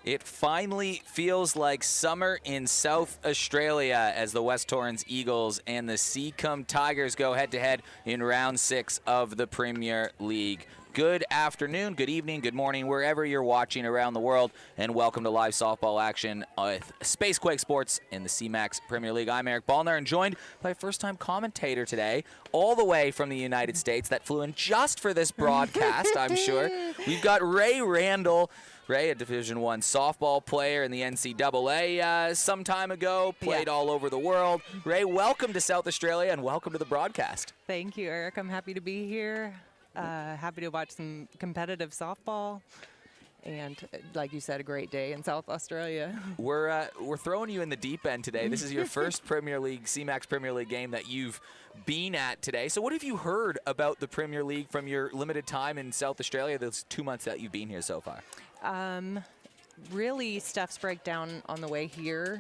It finally feels like summer in South Australia as the West Torrens Eagles and the Seacombe Tigers go head-to-head in round 6 of the Premier League. Good afternoon, good evening, good morning, wherever you're watching around the world, and welcome to live softball action with Spacequake Sports in the CMAX Premier League. I'm Eric Ballner, and joined by a first-time commentator today, all the way from the United States, that flew in just for this broadcast, I'm sure. We've got Ray Randall. Ray, a Division I softball player in the NCAA some time ago, played all over the world. Ray, welcome to South Australia and welcome to the broadcast. Thank you, Eric. I'm happy to be here. Happy to watch some competitive softball. And like you said, a great day in South Australia. We're throwing you in the deep end today. This is your first Premier League, CMAX Premier League game that you've been at today. So what have you heard about the Premier League from your limited time in South Australia, those 2 months that you've been here so far? Really, Steph's breakdown on the way here.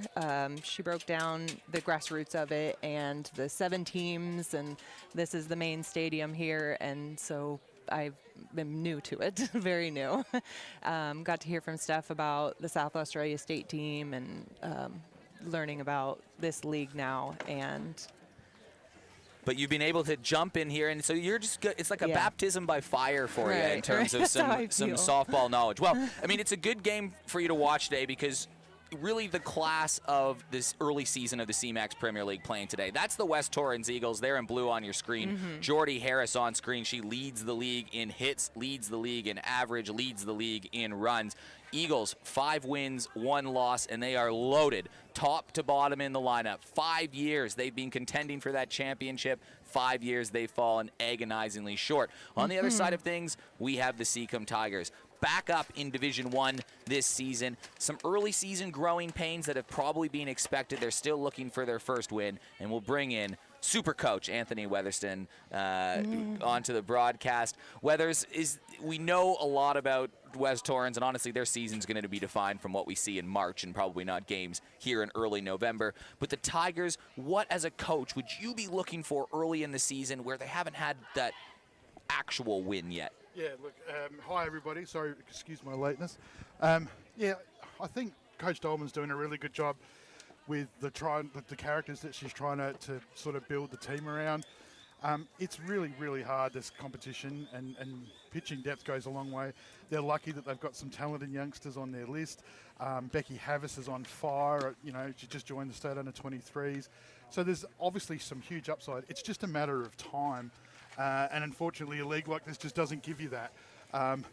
She broke down the grassroots of it and the 7 teams, and this is the main stadium here, and so I've been new to it, very new. Got to hear from Steph about the South Australia state team and learning about this league now. But you've been able to jump in here, and so you're just good. It's like a baptism by fire for you in terms of some softball knowledge. Well, I mean, it's a good game for you to watch today because really the class of this early season of the CMAX Premier League playing today. That's the West Torrens Eagles. They're in blue on your screen. Jordy Harris on screen. She leads the league in hits, leads the league in average, leads the league in runs. Eagles, 5 wins, 1 loss, and they are loaded top to bottom in the lineup. 5 years they've been contending for that championship. 5 years they've fallen agonizingly short. On the other side of things, we have the Seacombe Tigers. Back up in Division I this season. Some early season growing pains that have probably been expected. They're still looking for their first win, and we'll bring in super coach Anthony Weatherston onto the broadcast. Weathers, we know a lot about West Torrens, and honestly their season's going to be defined from what we see in March and probably not games here in early November. But the Tigers, what as a coach would you be looking for early in the season where they haven't had that actual win yet? Yeah, look, hi everybody. Sorry, excuse my lateness. Yeah, I think Coach Dolman's doing a really good job with the characters that she's trying to sort of build the team around. It's really, really hard, this competition, and pitching depth goes a long way. They're lucky that they've got some talented youngsters on their list. Becky Havis is on fire. You know, she just joined the state under 23s. So there's obviously some huge upside. It's just a matter of time. And unfortunately, a league like this just doesn't give you that.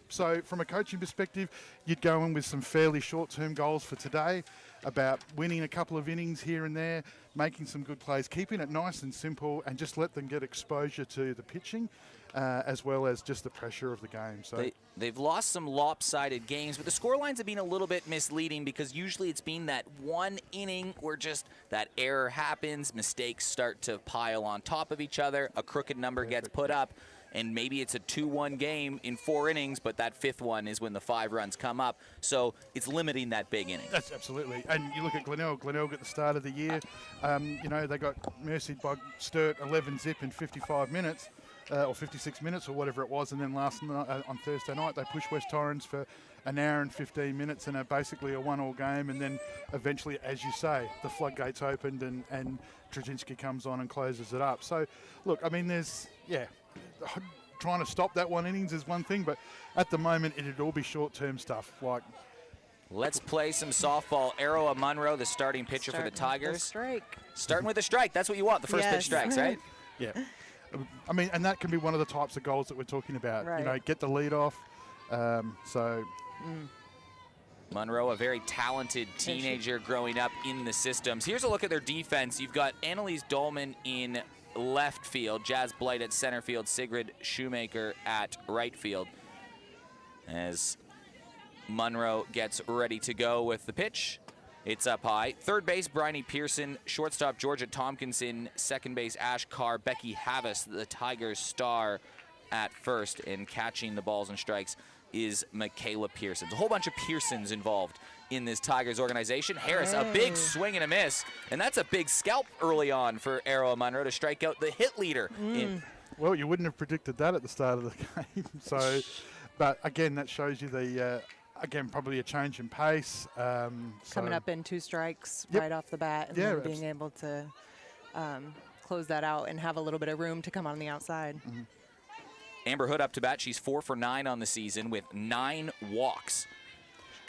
So from a coaching perspective, you'd go in with some fairly short-term goals for today about winning a couple of innings here and there, making some good plays, keeping it nice and simple, and just let them get exposure to the pitching as well as just the pressure of the game. So they've lost some lopsided games, but the scorelines have been a little bit misleading because usually it's been that one inning where just that error happens, mistakes start to pile on top of each other, a crooked number gets put up, and maybe it's a 2-1 game in 4 innings, but that 5th one is when the 5 runs come up. So it's limiting that big inning. That's absolutely. And you look at Glenelg. Glenelg at the start of the year, you know, they got mercied by Sturt 11-zip in 55 minutes. Or 56 minutes or whatever it was, and then last night, on Thursday night, they pushed West Torrens for an hour and 15 minutes and basically a 1-all game, and then eventually, as you say, the floodgates opened and Trzynski comes on and closes it up. So, look, I mean, trying to stop that 1 innings is one thing, but at the moment, it'd all be short-term stuff. Let's play some softball. Aroa Munro, the starting pitcher for the Tigers. Starting with a strike. That's what you want, the first pitch strikes, right? Yeah. I mean, and that can be one of the types of goals that we're talking about. Right. You know, get the lead off. Munro, a very talented teenager growing up in the systems. Here's a look at their defense. You've got Annalise Dolman in left field, Jazz Blight at center field, Sigrid Shoemaker at right field. As Munro gets ready to go with the pitch. It's up high. Third base, Bryony Pearson. Shortstop, Georgia Tompkinson. Second base, Ash Carr. Becky Havis, the Tigers star, at first. And catching the balls and strikes is Michaela Pearson. There's a whole bunch of Pearsons involved in this Tigers organization. Harris, a big swing and a miss. And that's a big scalp early on for Aroa Munro to strike out the hit leader. Well, you wouldn't have predicted that at the start of the game. But again, that shows you the again, probably a change in pace. Coming up in 2 strikes Yep. right off the bat, and Yeah, then being able to close that out and have a little bit of room to come on the outside. Mm-hmm. Amber Hood up to bat. She's 4 for 9 on the season with 9 walks.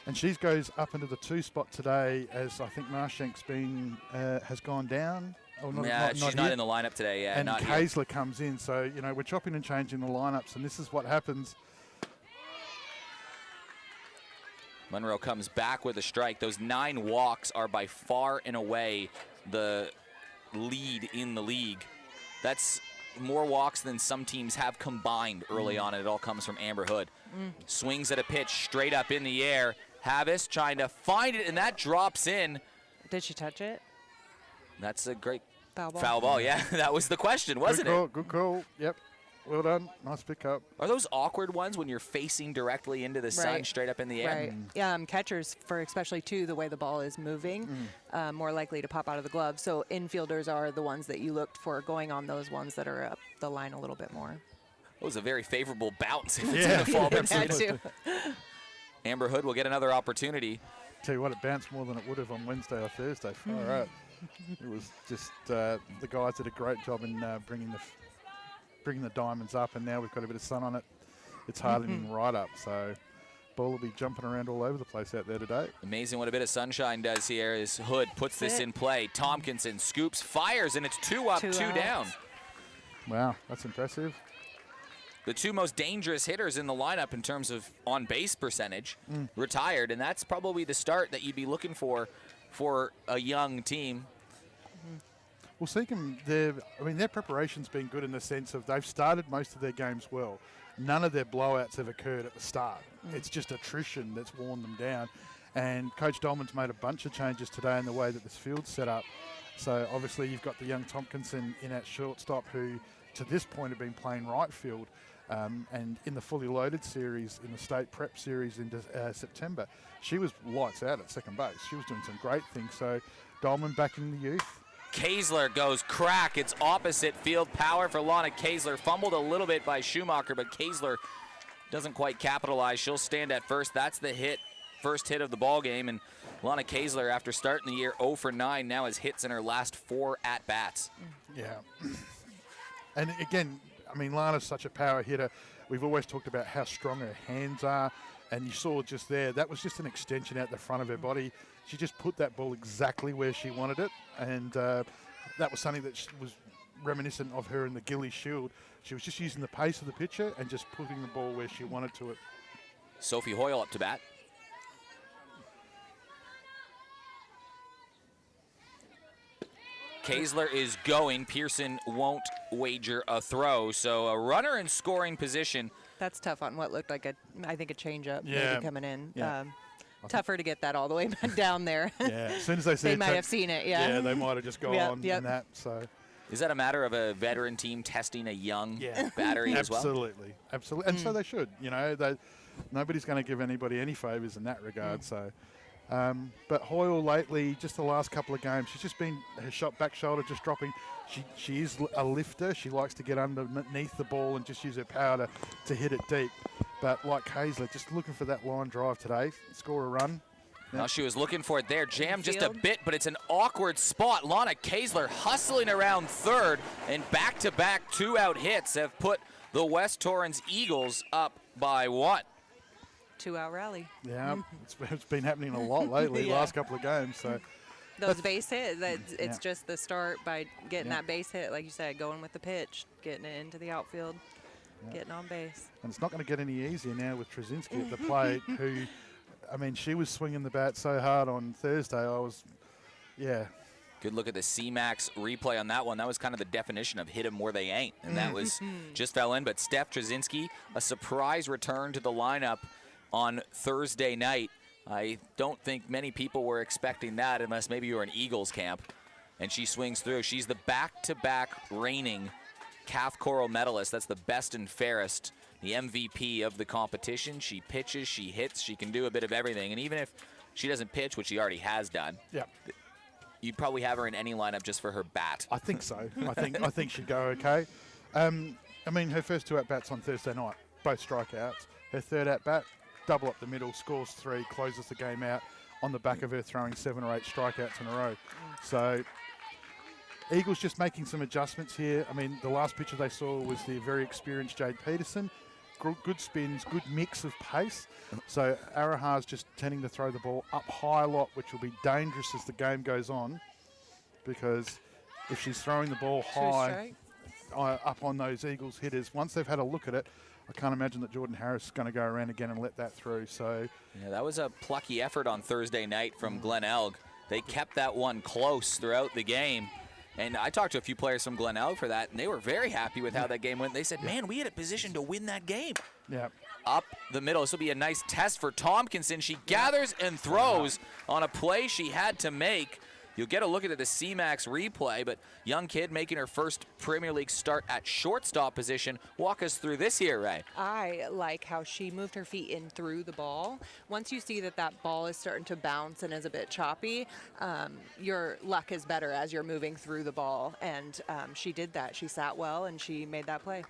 And she goes up into the 2 spot today, as I think Marshank's has gone down. Oh, She's not in the lineup today. Yeah, and not Kaisler comes in. So, you know, we're chopping and changing the lineups, and this is what happens. Monroe comes back with a strike. Those 9 walks are by far and away the lead in the league. That's more walks than some teams have combined early on, and it all comes from Amber Hood. Swings at a pitch straight up in the air. Havis trying to find it, and that drops in. Did she touch it? That's a great Foul ball. foul ball. Yeah, that was the question, wasn't it? Good call. Yep. Well done. Nice pickup. Are those awkward ones when you're facing directly into the sun, Right. straight up in the air? Right. Catchers, for especially too, the way the ball is moving, more likely to pop out of the glove. So infielders are the ones that you looked for, going on those ones that are up the line a little bit more. It was a very favorable bounce if it's Yeah. going to fall That between. too. Amber Hood will get another opportunity. Tell you what, it bounced more than it would have on Wednesday or Thursday. Far out. It was just the guys did a great job in bringing the diamonds up, and now we've got a bit of sun on it. It's hardening right up, so ball will be jumping around all over the place out there today. Amazing what a bit of sunshine does here as Hood puts this in play. Tompkinson scoops, fires, and it's 2 up, 2 down. Wow, that's impressive. The 2 most dangerous hitters in the lineup in terms of on-base percentage retired, and that's probably the start that you'd be looking for a young team. Well, Seacombe, their preparation's been good in the sense of they've started most of their games well. None of their blowouts have occurred at the start. It's just attrition that's worn them down. And Coach Dolman's made a bunch of changes today in the way that this field's set up. So obviously you've got the young Tompkinson in at shortstop, who to this point have been playing right field. And in the fully loaded series, in the state prep series in September, she was lights out at second base. She was doing some great things. So Dolman backing the youth. Kaisler goes crack. It's opposite field power for Lana Kaisler. Fumbled a little bit by Schumacher, but Kaisler doesn't quite capitalize. She'll stand at first. That's the first hit of the ball game. And Lana Kaisler, after starting the year 0 for 9, now has hits in her last 4 at-bats. Yeah. And again, I mean, Lana's such a power hitter. We've always talked about how strong her hands are. And you saw just there, that was just an extension out the front of her body. She just put that ball exactly where she wanted it. And that was something that was reminiscent of her in the Gillies Shield. She was just using the pace of the pitcher and just putting the ball where she wanted to it. Sophie Hoyle up to bat. Kaisler is going. Pearson won't wager a throw. So a runner in scoring position. That's tough on what looked like I think a changeup Yeah. maybe coming in. Yeah. Tougher to get that all the way back down there. Yeah, as soon as they see They it, might have seen it, yeah. Yeah, they might have just gone on Yep. in that. So Is that a matter of a veteran team testing a young battery as well? absolutely, absolutely, and so they should. You know, nobody's going to give anybody any favours in that regard. So, but Hoyle lately, just the last couple of games, she's just been her shot back shoulder just dropping. She is a lifter. She likes to get underneath the ball and just use her power to hit it deep. But like Kaisler, just looking for that line drive today, score a run. Well, she was looking for it there. Jammed just a bit, but it's an awkward spot. Lana Kaisler hustling around third, and back-to-back 2-out hits have put the West Torrens Eagles up by 1. 2-out rally. Yeah, it's been happening a lot lately, Yeah. last couple of games. So Those base hits, it's Yeah. just the start by getting Yeah. that base hit, like you said, going with the pitch, getting it into the outfield, getting on base. And it's not going to get any easier now with Trzynski at the plate, who, I mean, she was swinging the bat so hard on Thursday. Good look at the CMAX replay on that one. That was kind of the definition of hit 'em where they ain't, and that was just fell in. But Steph Trzynski, a surprise return to the lineup on Thursday night. I don't think many people were expecting that, unless maybe you were in Eagles camp. And she swings through. She's the back-to-back reigning Calf Coral medalist. That's the best and fairest, the MVP of the competition. She pitches, she hits, she can do a bit of everything. And even if she doesn't pitch, which she already has done, you'd probably have her in any lineup just for her bat. I think so. I think she'd go okay. I mean, her first 2 at-bats on Thursday night, both strikeouts. Her third at-bat, double up the middle, scores 3, closes the game out on the back of her throwing 7 or 8 strikeouts in a row. So Eagles just making some adjustments here. I mean, the last picture they saw was the very experienced Jade Peterson. Good spins, good mix of pace. So Araha's just tending to throw the ball up high a lot, which will be dangerous as the game goes on, because if she's throwing the ball high up on those Eagles hitters, once they've had a look at it, I can't imagine that Jordan Harris is going to go around again and let that through. So yeah, that was a plucky effort on Thursday night from Glen Elg. They kept that one close throughout the game. And I talked to a few players from Glen Elg for that, and they were very happy with how that game went. They said, man, we had a position to win that game. Yeah. Up the middle. This will be a nice test for Tompkinson. She gathers and throws on a play she had to make. You'll get a look at the CMAX replay, but young kid making her first Premier League start at shortstop position. Walk us through this here, Ray. I like how she moved her feet in through the ball. Once you see that that ball is starting to bounce and is a bit choppy, your luck is better as you're moving through the ball. And she did that. She sat well, and she made that play.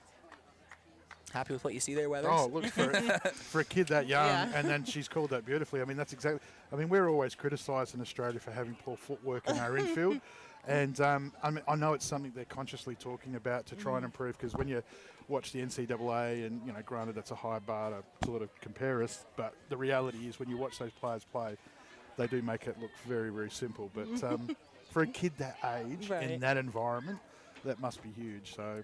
Happy with what you see there, Weathers? Oh, look, for a kid that young, and then she's called that beautifully. I mean, that's exactly. I mean, we're always criticised in Australia for having poor footwork in our infield, and I mean, I know it's something they're consciously talking about to try and improve, because when you watch the NCAA, and you know, granted it's a high bar to sort of compare us, but the reality is when you watch those players play, they do make it look very, very simple. But for a kid that age in that environment, that must be huge. So,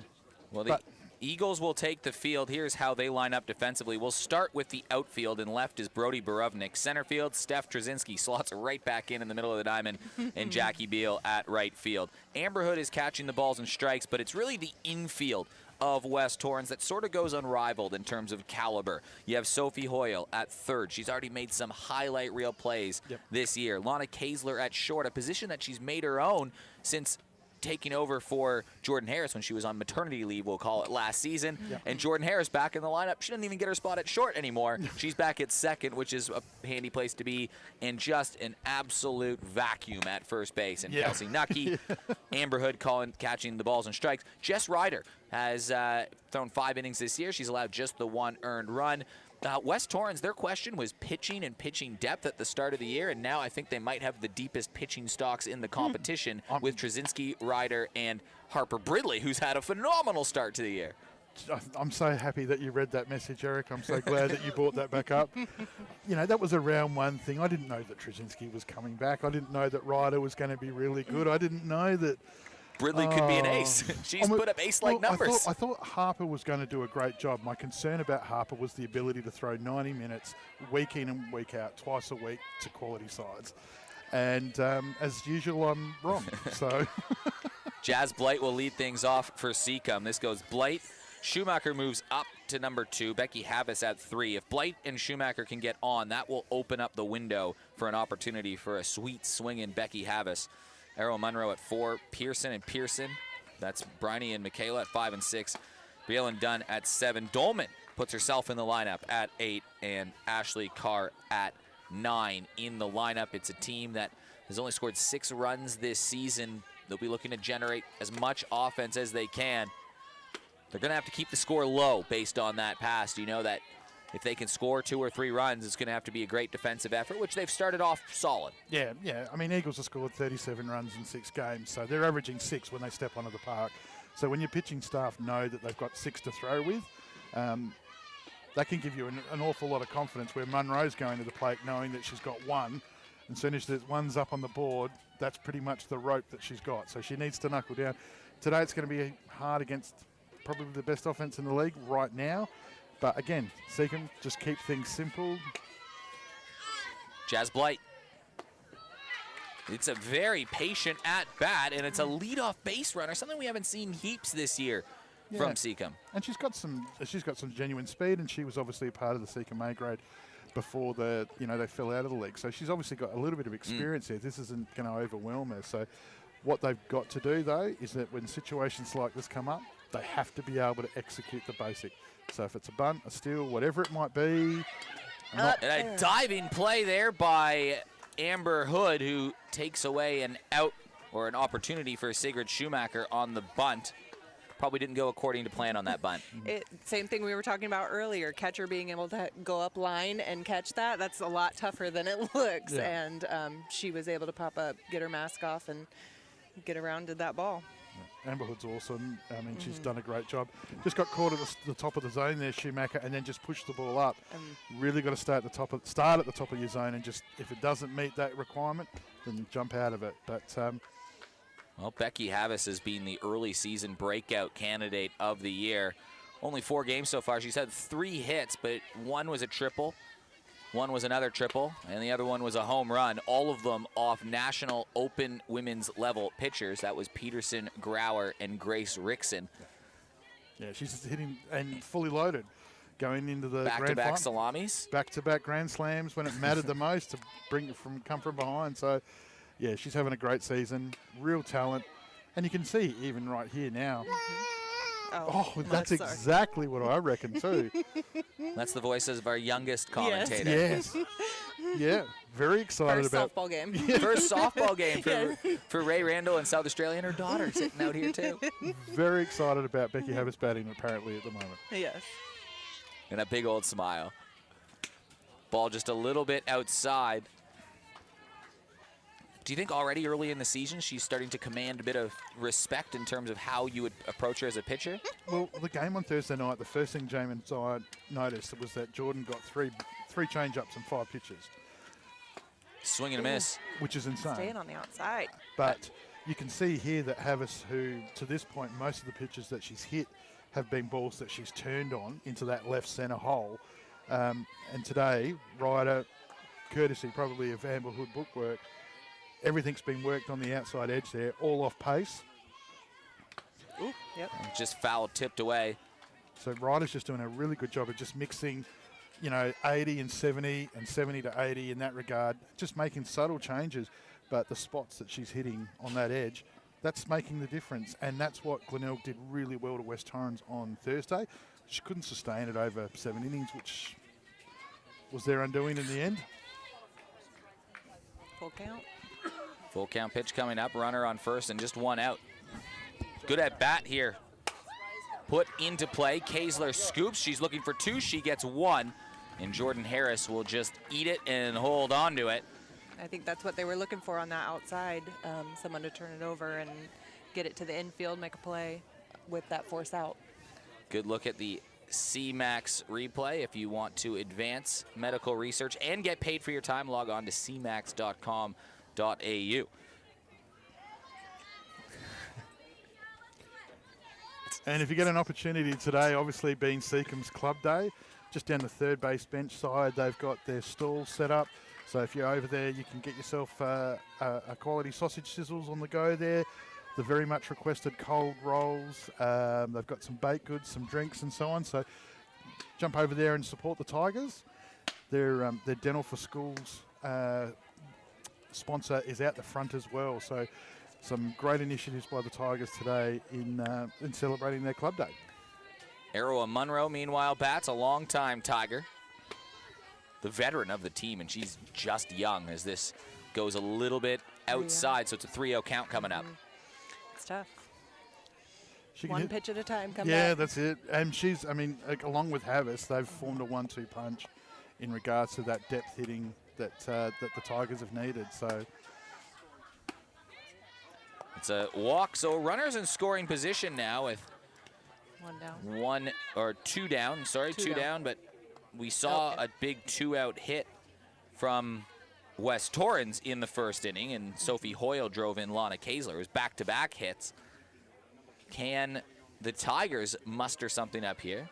well, the Eagles will take the field. Here's how they line up defensively. We'll start with the outfield, and left is Brody Borovnik. Center field, Steph Trzynski slots right back in the middle of the diamond, and Jackie Beal at right field. Amber Hood is catching the balls and strikes, but it's really the infield of West Torrens that sort of goes unrivaled in terms of caliber. You have Sophie Hoyle at third. She's already made some highlight reel plays this year. Lana Kaesler at short, a position that she's made her own since taking over for Jordan Harris when she was on maternity leave, we'll call it, last season. And Jordan Harris back in the lineup. She doesn't even get her spot at short anymore. She's back at second, which is a handy place to be, and just an absolute vacuum at first base. And Kelsey Nucky, Amber Hood catching the balls and strikes. Jess Ryder has thrown 5 innings this year. She's allowed just the 1 earned run. West Torrens, their question was pitching and pitching depth at the start of the year, and now I think they might have the deepest pitching stocks in the competition with Trzynski, Ryder, and Harper Bridley, who's had a phenomenal start to the year. I'm so happy that you read that message, Eric. I'm so glad that you brought that back up. You know, that was a round 1 thing. I didn't know that Trzynski was coming back. I didn't know that Ryder was going to be really good. I didn't know that Bridley could be an ace. She's put up ace-like numbers. I thought Harper was going to do a great job. My concern about Harper was the ability to throw 90 minutes week in and week out, twice a week, to quality sides. And as usual, I'm wrong. So Jazz Blight will lead things off for Seacombe. This goes Blight. Schumacher moves up to number 2. Becky Havas at 3. If Blight and Schumacher can get on, that will open up the window for an opportunity for a sweet swing in Becky Havas. Errol Munro at 4, Pearson and Pearson. That's Bryony and Michaela at 5 and 6. Briellen Dunn at 7. Dolman puts herself in the lineup at 8, and Ashley Carr at 9 in the lineup. It's a team that has only scored 6 runs this season. They'll be looking to generate as much offense as they can. They're going to have to keep the score low based on that pass. You know that if they can score 2 or 3 runs, it's going to have to be a great defensive effort, which they've started off solid. Yeah. I mean, Eagles have scored 37 runs in 6 games, so they're averaging 6 when they step onto the park. So when your pitching staff know that they've got 6 to throw with, that can give you an awful lot of confidence, where Munro's going to the plate knowing that she's got 1. And as soon as there's 1's up on the board, that's pretty much the rope that she's got. So she needs to knuckle down. Today it's going to be hard against probably the best offense in the league right now. But again, Seacombe, just keep things simple. Jazz Blight. It's a very patient at-bat, and it's a leadoff base runner, something we haven't seen heaps this year from Seacombe. And she's got some genuine speed, and she was obviously a part of the Seacombe A grade before they fell out of the league. So she's obviously got a little bit of experience here. This isn't going to overwhelm her. So what they've got to do, though, is that when situations like this come up, they have to be able to execute the basic. So if it's a bunt, a steal, whatever it might be. And a diving play there by Amber Hood, who takes away an out or an opportunity for Sigrid Schumacher on the bunt. probably didn't go according to plan on that bunt. Same thing we were talking about earlier. Catcher being able to go up line and catch that, that's a lot tougher than it looks. Yeah. And she was able to pop up, get her mask off, and get around to that ball. Amber Hood's awesome. I mean, she's done a great job. Just got caught at the top of the zone there, Schumacher, and then just pushed the ball up. Really got to start at the top of your zone, and just if it doesn't meet that requirement, then jump out of it. But well, Becky Havis has been the early season breakout candidate of the year. Only 4 games so far. She's had 3 hits, but one was a triple. One was another triple, and the other one was a home run. All of them off National Open women's level pitchers. That was Peterson, Grauer, and Grace Rickson. Yeah, she's hitting and fully loaded, going into the back-to-back salamis. Back-to-back grand slams when it mattered the most to come from behind. So, yeah, she's having a great season. Real talent, and you can see even right here now. Oh, that's exactly what I reckon too. That's the voices of our youngest commentator. Yes. Yeah, very excited about softball game. First softball game for Ray Randall and South Australia, and her daughter sitting out here too. Very excited about Becky Havis batting apparently at the moment. Yes. And a big old smile. Ball just a little bit outside. Do you think already early in the season she's starting to command a bit of respect in terms of how you would approach her as a pitcher? Well, the game on Thursday night, the first thing Jamin and I noticed was that Jordan got three change-ups and 5 pitches. Swing and a miss. Which is insane. Staying on the outside. But you can see here that Havis, who to this point most of the pitches that she's hit have been balls that she's turned on into that left centre hole. And today, Ryder, courtesy probably of Amber Hood bookwork, everything's been worked on the outside edge there, all off pace. Ooh, yep. Just foul tipped away. So Ryder's just doing a really good job of just mixing, 80 and 70 and 70 to 80 in that regard, just making subtle changes. But the spots that she's hitting on that edge, that's making the difference. And that's what Glenelg did really well to West Torrens on Thursday. She couldn't sustain it over 7 innings, which was their undoing in the end. Full count. Full count pitch coming up. Runner on first and just 1 out. Good at bat here. Put into play. Kaesler scoops. She's looking for 2. She gets 1. And Jordan Harris will just eat it and hold on to it. I think that's what they were looking for on that outside. Someone to turn it over and get it to the infield, make a play with that force out. Good look at the CMAX replay. If you want to advance medical research and get paid for your time, log on to cmax.com.au. And if you get an opportunity today, obviously being Seacombe's club day, just down the third base bench side, they've got their stall set up. So if you're over there, you can get yourself a quality sausage sizzles on the go there. The very much requested cold rolls. They've got some baked goods, some drinks and so on. So jump over there and support the Tigers. Their Dental for Schools sponsor is out the front as well. So some great initiatives by the Tigers today in celebrating their club day. Arrowa Munro, meanwhile, bats, a long-time Tiger. The veteran of the team, and she's just young as this goes a little bit outside, so it's a 3-0 count coming up. It's tough. One pitch at a time, come Yeah, back. that's it. And she's, along with Havis, they've formed a 1-2 punch in regards to that depth hitting that the Tigers have needed. So it's a walk, so runners in scoring position now with 2 down. Sorry, two down, but we saw a big 2-out hit from West Torrens in the first inning, and Sophie Hoyle drove in Lana Kaesler. It was back-to-back hits. Can the Tigers muster something up here?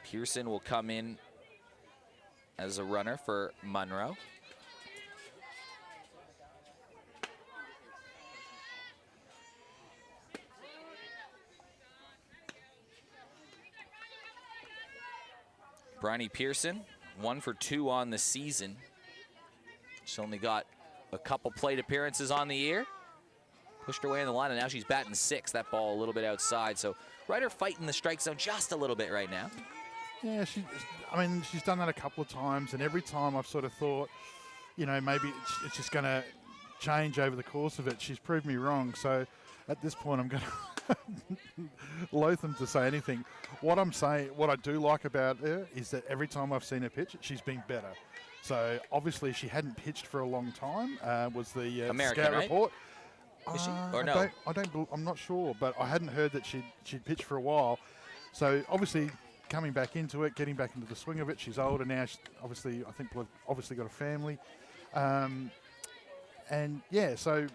Pearson will come in as a runner for Munro. Bryony Pearson, 1 for 2 on the season. She's only got a couple plate appearances on the year. Pushed her way in the line, and now she's batting 6. That ball a little bit outside. So Ryder fighting the strike zone just a little bit right now. yeah, she's done that a couple of times, and every time I've sort of thought, maybe it's just going to change over the course of it. She's proved me wrong. So at this point, I'm going to loath to say anything. What I do like about her is that every time I've seen her pitch, she's been better. So obviously she hadn't pitched for a long time. Was the American, scout right? report? Is she? Or no? I'm not sure, but I hadn't heard that she'd pitched for a while. So obviously coming back into it, getting back into the swing of it. She's older now. She's obviously, I think, obviously got a family, and yeah, so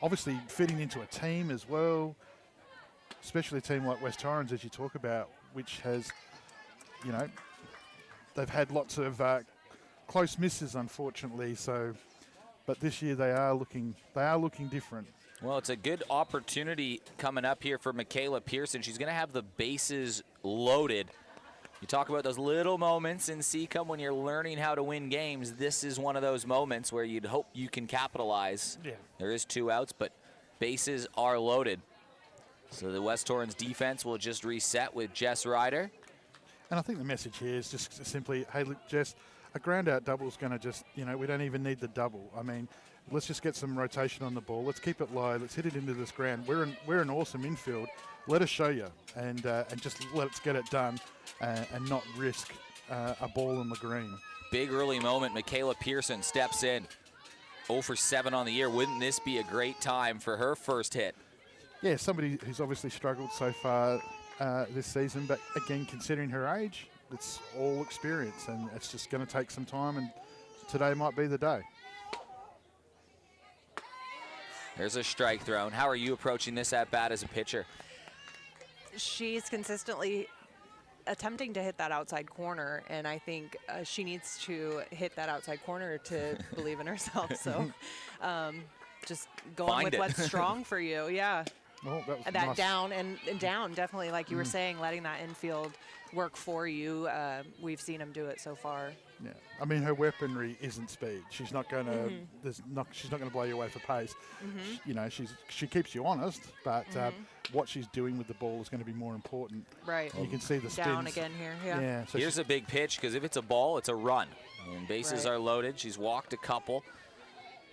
obviously fitting into a team as well, especially a team like West Torrens, as you talk about, which has, they've had lots of close misses, unfortunately. So, but this year they are looking different. Well, it's a good opportunity coming up here for Michaela Pearson. She's going to have the bases loaded. You talk about those little moments in Seacombe when you're learning how to win games. This is one of those moments where you'd hope you can capitalize. Yeah. There is 2 outs, but bases are loaded. So the West Torrens defense will just reset with Jess Ryder. And I think the message here is just simply, hey, look, Jess, a ground out double is going to just, we don't even need the double. I mean, let's just get some rotation on the ball. Let's keep it low. Let's hit it into this ground. We're an awesome infield. Let us show you, and just let's get it done, and not risk a ball in the green. Big early moment. Michaela Pearson steps in. 0 for 7 on the year. Wouldn't this be a great time for her first hit? Yeah, somebody who's obviously struggled so far this season, but again, considering her age, it's all experience, and it's just going to take some time, and today might be the day. There's a strike thrown. How are you approaching this at bat as a pitcher? She's consistently attempting to hit that outside corner, and I think she needs to hit that outside corner to believe in herself. So just going with what's strong for you. Yeah. Oh, that was that nice. down and down, definitely, like you were saying, letting that infield work for you. We've seen him do it so far. Yeah, I mean, her weaponry isn't speed. She's not going to. She's not going to blow you away for pace. She keeps you honest, but what she's doing with the ball is going to be more important. Right. You can see the spins. Down again here. Yeah. So here's a big pitch, because if it's a ball, it's a run. And bases are loaded. She's walked a couple.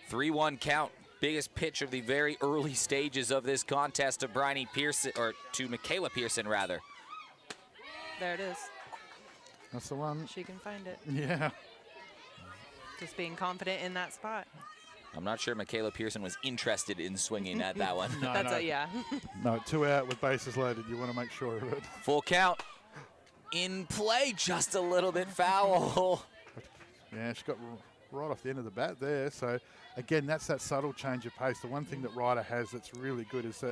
3-1 count. Biggest pitch of the very early stages of this contest to Bryony Pearson, or to Michaela Pearson, rather. There it is. That's the one. She can find it. Yeah. Just being confident in that spot. I'm not sure Michaela Pearson was interested in swinging at that one. No, 2 out with bases loaded. You want to make sure of it. Full count. In play, just a little bit foul. Yeah, she got right off the end of the bat there. So, again, that's that subtle change of pace. The one thing that Ryder has that's really good is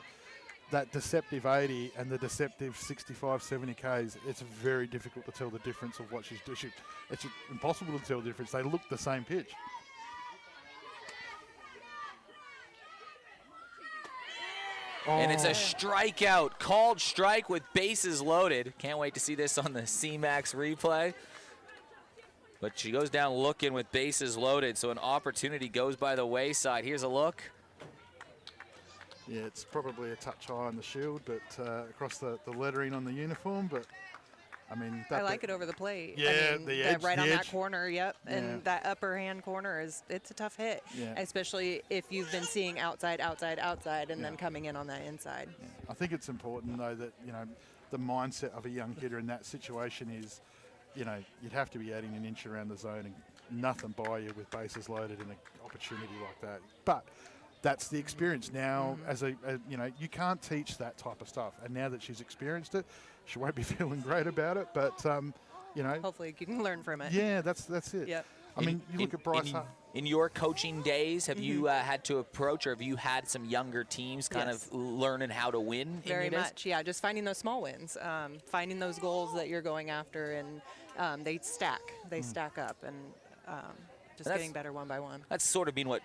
that deceptive 80 and the deceptive 65, 70 Ks, it's very difficult to tell the difference of what she's doing. It's impossible to tell the difference. They look the same pitch. And it's a strikeout, called strike with bases loaded. Can't wait to see this on the CMAX replay. But she goes down looking with bases loaded, so an opportunity goes by the wayside. Here's a look. Yeah, it's probably a touch high on the shield, but across the lettering on the uniform. But I mean, I like it over the plate. Yeah, I mean, the edge, right on edge. that corner. Yep, Yeah. and that upper hand corner it's a tough hit, especially if you've been seeing outside, and then coming in on that inside. Yeah. I think it's important though that the mindset of a young hitter in that situation is, you'd have to be adding an inch around the zone and nothing by you with bases loaded in an opportunity like that. But that's the experience now. You can't teach that type of stuff. And now that she's experienced it, she won't be feeling great about it. But hopefully you can learn from it. Yeah, that's it. Yep. I mean, you look at Bryce. In your coaching days, have you had to approach, or have you had some younger teams kind of learning how to win? Very much, yeah. Just finding those small wins, finding those goals that you're going after, and they stack. They stack up, and just getting better one by one. That's sort of been what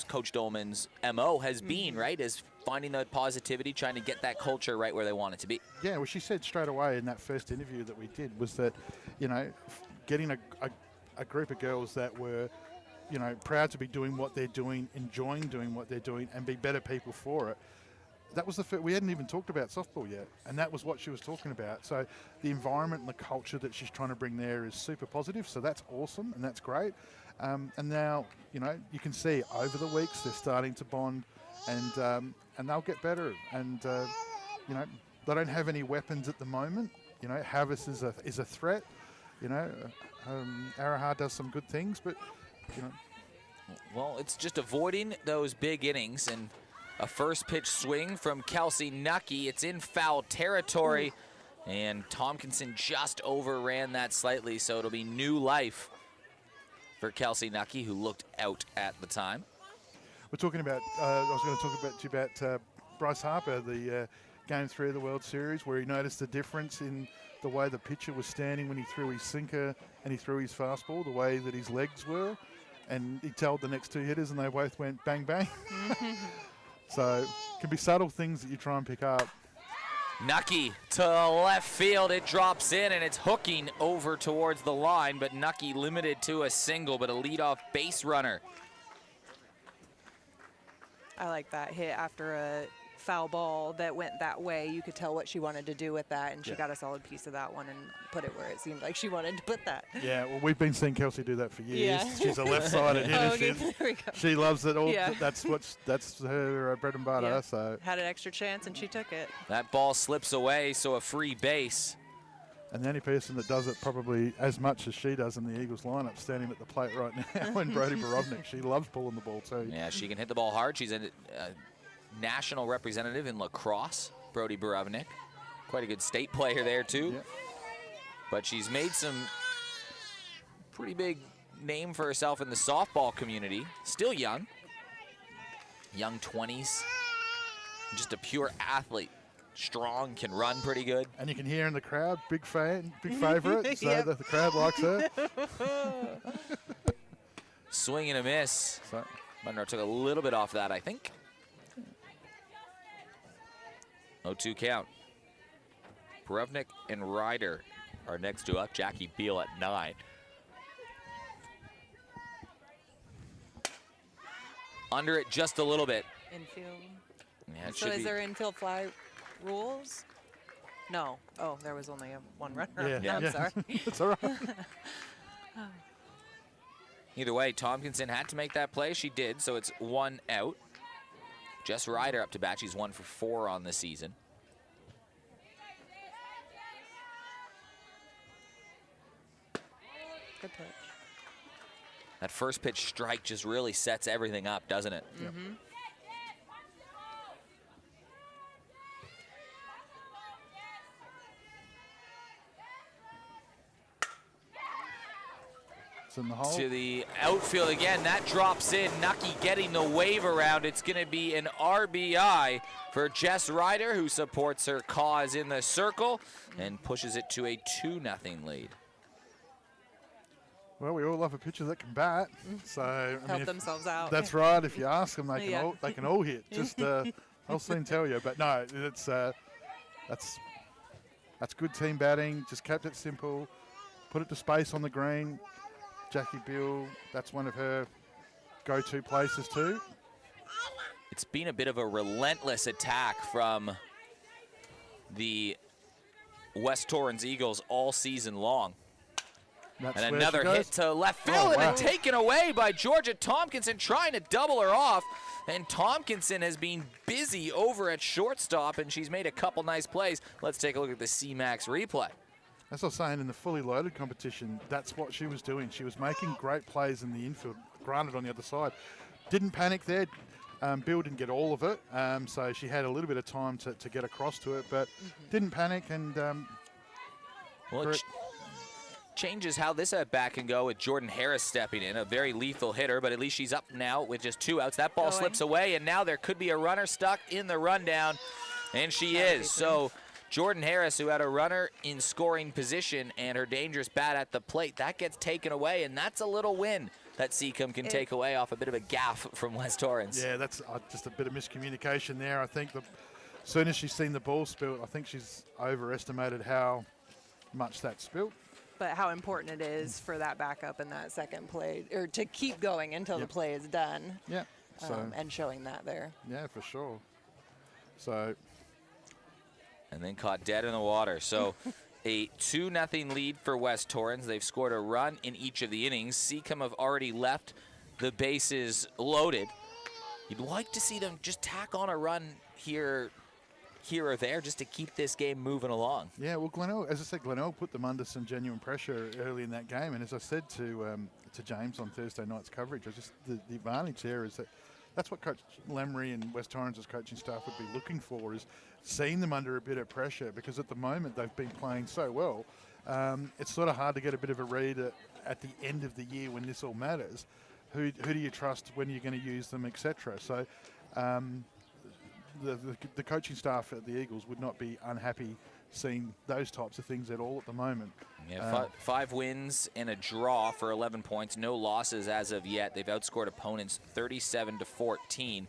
Coach Dolman's MO has been, right? Is finding that positivity, trying to get that culture right where they want it to be. Yeah, well, she said straight away in that first interview that we did was that, getting a group of girls that were, proud to be doing what they're doing, enjoying doing what they're doing, and be better people for it. That was we hadn't even talked about softball yet, and that was what she was talking about. So the environment and the culture that she's trying to bring there is super positive, so that's awesome, and that's great. And now, you know, you can see over the weeks they're starting to bond, and they'll get better. And you know, they don't have any weapons at the moment. You know, Havis is a threat. You know, Araha does some good things, but you know. Well, it's just avoiding those big innings, and a first pitch swing from Kelsey Nucky. It's in foul territory, and Tompkinson just overran that slightly, so it'll be new life for Kelsey Nucky, who looked out at the time. We're talking about, I was going to talk to you about Bryce Harper, the Game 3 of the World Series, where he noticed the difference in the way the pitcher was standing when he threw his sinker and he threw his fastball, the way that his legs were. And he told the next two hitters, and they both went bang, bang. So it can be subtle things that you try and pick up. Nucky to left field. It drops in, and it's hooking over towards the line, but Nucky limited to a single, but a leadoff base runner. I like that hit after a foul ball that went that way. You could tell what she wanted to do with that, and she got a solid piece of that one and put it where it seemed like she wanted to put that. Yeah, well, we've been seeing Kelsey do that for years. Yeah. She's a left-sided hitter. Okay, there we go. She loves it all. Yeah. That's her bread and butter. Yeah. So Had an extra chance, and she took it. That ball slips away, so a free base. And the only person that does it probably as much as she does in the Eagles lineup, standing at the plate right now, and Brody Borovnik. She loves pulling the ball too. Yeah, she can hit the ball hard. She's a national representative in lacrosse, Brody Borovnik. Quite a good state player there too. Yep. But she's made some pretty big name for herself in the softball community. Still young 20s, just a pure athlete. Strong, can run pretty good. And you can hear in the crowd, big fan, big favorite. So Yep. the crowd likes her. Swing and a miss. So, Munro took a little bit off that, I think. 0-2 count. Borovnik and Ryder are next to up. Jackie Beal at 9. Under it just a little bit. Infield. Yeah, it So should is be. there infield fly rules? No. Oh, there was only one runner. yeah, I'm sorry. It's all right. Either way, Tompkinson had to make that play. She did, so it's 1 out. Jess Ryder up to bat. She's 1 for 4 on the season. Good pitch. That first pitch strike just really sets everything up, doesn't it? Mm-hmm. It's in the hole. To the outfield again. That drops in. Nucky getting the wave around. It's going to be an RBI for Jess Ryder, who supports her cause in the circle and pushes it to a 2-0 lead. Well, we all love a pitcher that can bat. So I Help mean, themselves out. that's right. If you ask them, Yeah. they can all hit. Just I'll soon tell you. But no, it's that's good team batting. Just kept it simple. Put it to space on the green. Jackie Beal, that's one of her go-to places too. It's been a bit of a relentless attack from the West Torrens Eagles all season long. That's And where another she goes. hit to left field, Oh, and wow. then taken away by Georgia Tompkinson, trying to double her off. And Tompkinson has been busy over at shortstop, and she's made a couple nice plays. Let's take a look at the CMAX replay. As I was saying, in the fully loaded competition, that's what she was doing. She was making great plays in the infield, granted on the other side. Didn't panic there. Bill didn't get all of it, so she had a little bit of time to get across to it, but didn't panic. And Well, it changes how this at-bat can go with Jordan Harris stepping in, a very lethal hitter, but at least she's up now with just 2 outs. That ball Going. slips away, and now there could be a runner stuck in the rundown, and she is. So Jordan Harris, who had a runner in scoring position and her dangerous bat at the plate, that gets taken away, and that's a little win that Seacombe can take away off a bit of a gaffe from West Torrens. yeah, that's just a bit of miscommunication there. I think as soon as she's seen the ball spilt, I think she's overestimated how much that spilt. But how important it is for that backup in that second play, or to keep going until Yep. the play is done, Yeah, so and showing that there. yeah, for sure. So And then caught dead in the water. So A 2-0 lead for West Torrens. They've scored a run in each of the innings. Seacombe have already left the bases loaded. You'd like to see them just tack on a run here or there just to keep this game moving along. Yeah, well, Glenelg, as I said, Glenelg put them under some genuine pressure early in that game. And as I said to James on Thursday night's coverage, the advantage there is that that's what Coach Lemery and West Torrens' coaching staff would be looking for, is seeing them under a bit of pressure, because at the moment they've been playing so well. It's sort of hard to get a bit of a read at the end of the year when this all matters. Who do you trust, when you're going to use them, etc. So the coaching staff at the Eagles would not be unhappy seeing those types of things at all at the moment. Yeah, 5 wins and a draw for 11 points. No losses as of yet. They've outscored opponents 37-14.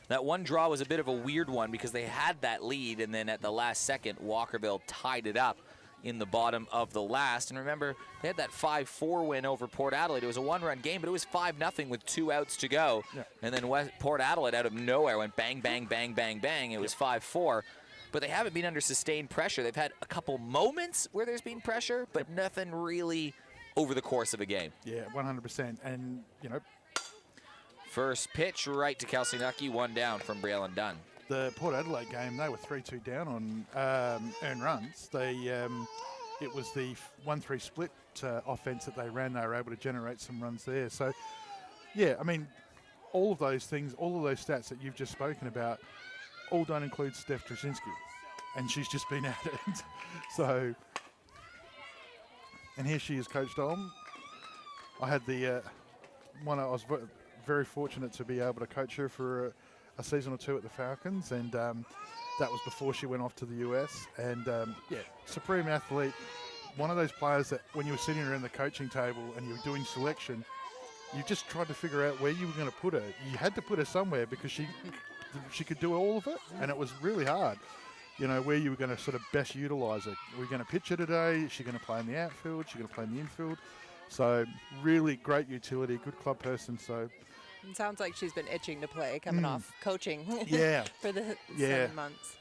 That one draw was a bit of a weird one because they had that lead, and then at the last second, Walkerville tied it up in the bottom of the last. And remember, they had that 5-4 win over Port Adelaide. It was a one-run game, but it was 5-0 with 2 outs to go. Yeah. And then Port Adelaide out of nowhere went bang, bang, bang, bang, bang. It was 5-4. But they haven't been under sustained pressure. They've had a couple moments where there's been pressure, but nothing really over the course of a game. Yeah, 100%. And, you know, first pitch right to Kelsey Nucky, 1 down from Braylon Dunn. The Port Adelaide game, they were 3-2 down on earned runs. It was the 1-3 split offense that they ran. They were able to generate some runs there. So, yeah, I mean, all of those things, all of those stats that you've just spoken about, all don't include Steph Trzynski, and she's just been at it. So, and here she is, Coach Dolm. I had I was very fortunate to be able to coach her for a season or 2 at the Falcons, and that was before she went off to the US. And yeah, supreme athlete, one of those players that when you were sitting around the coaching table and you were doing selection, you just tried to figure out where you were going to put her. You had to put her somewhere because she could do all of it, and it was really hard. You know, where you were going to sort of best utilise her. Are we going to pitch her today? Is she going to play in the outfield? Is she going to play in the infield? So really great utility, good club person. So it sounds like she's been itching to play, coming off coaching. Yeah. For the 7 months.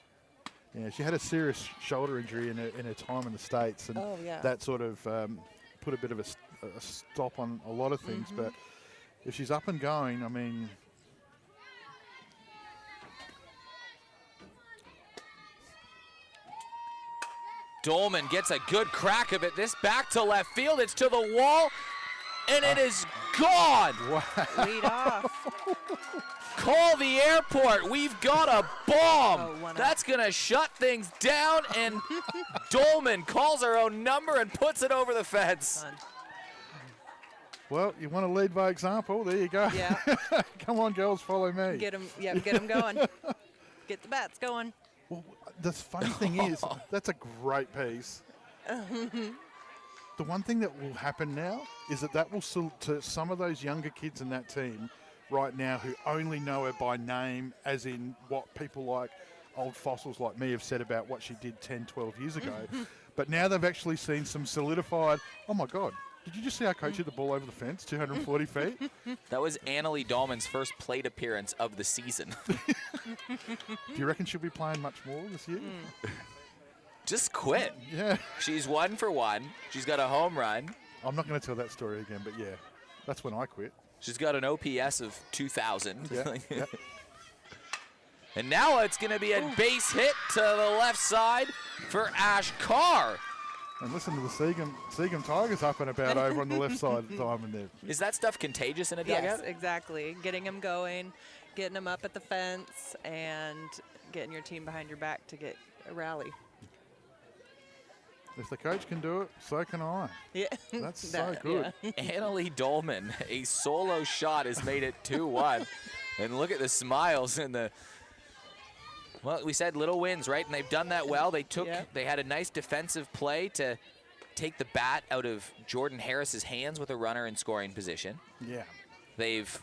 Yeah, she had a serious shoulder injury in her time in the States, and that sort of put a bit of a stop on a lot of things. But if she's up and going, I mean, Dolman gets a good crack of it. This back to left field. It's to the wall, and it is gone. Wow. Lead off. Call the airport. We've got a bomb. That's going to shut things down, and Dolman calls her own number and puts it over the fence. Well, you want to lead by example. There you go. Yeah. Come on, girls, follow me. Get them going. Get the bats going. Well, the funny thing is, that's a great piece. The one thing that will happen now is that will to some of those younger kids in that team right now who only know her by name, as in what people like old fossils like me have said about what she did 10, 12 years ago. But now they've actually seen some solidified, oh my God, did you just see our coach hit the ball over the fence, 240 feet? That was Annalie Dolman's first plate appearance of the season. Do you reckon she'll be playing much more this year? Just quit. Yeah. She's 1 for 1. She's got a home run. I'm not going to tell that story again, but yeah, that's when I quit. She's got an OPS of 2,000. Yeah. Yeah. And now it's going to be a base hit to the left side for Ash Carr. And listen to the Seacombe Tigers up and about over on the left side of the diamond there. Is that stuff contagious in a dugout? Yes, exactly. Getting them going, getting them up at the fence, and getting your team behind your back to get a rally. If the coach can do it, so can I. Yeah. That's so good. Yeah. Annalie Dolman, a solo shot has made it 2-1. And look at the smiles and the... Well, we said little wins, right? And they've done that well. They had a nice defensive play to take the bat out of Jordan Harris's hands with a runner in scoring position. Yeah. They've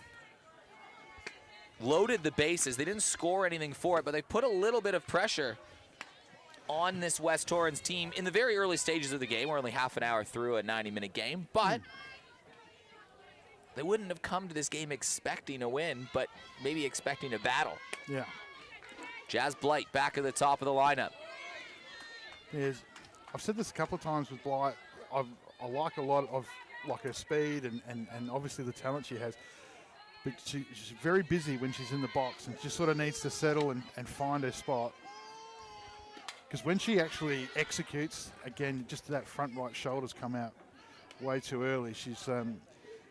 loaded the bases. They didn't score anything for it, but they put a little bit of pressure on this West Torrens team in the very early stages of the game. We're only half an hour through a 90-minute game, but they wouldn't have come to this game expecting a win, but maybe expecting a battle. Yeah. Jazz Blight back at the top of the lineup. There's I've said this a couple of times with Blythe. I like a lot of like her speed and obviously the talent she has. But she's very busy when she's in the box and just sort of needs to settle and find her spot. Because when she actually executes, again, just that front right shoulder's come out way too early. She's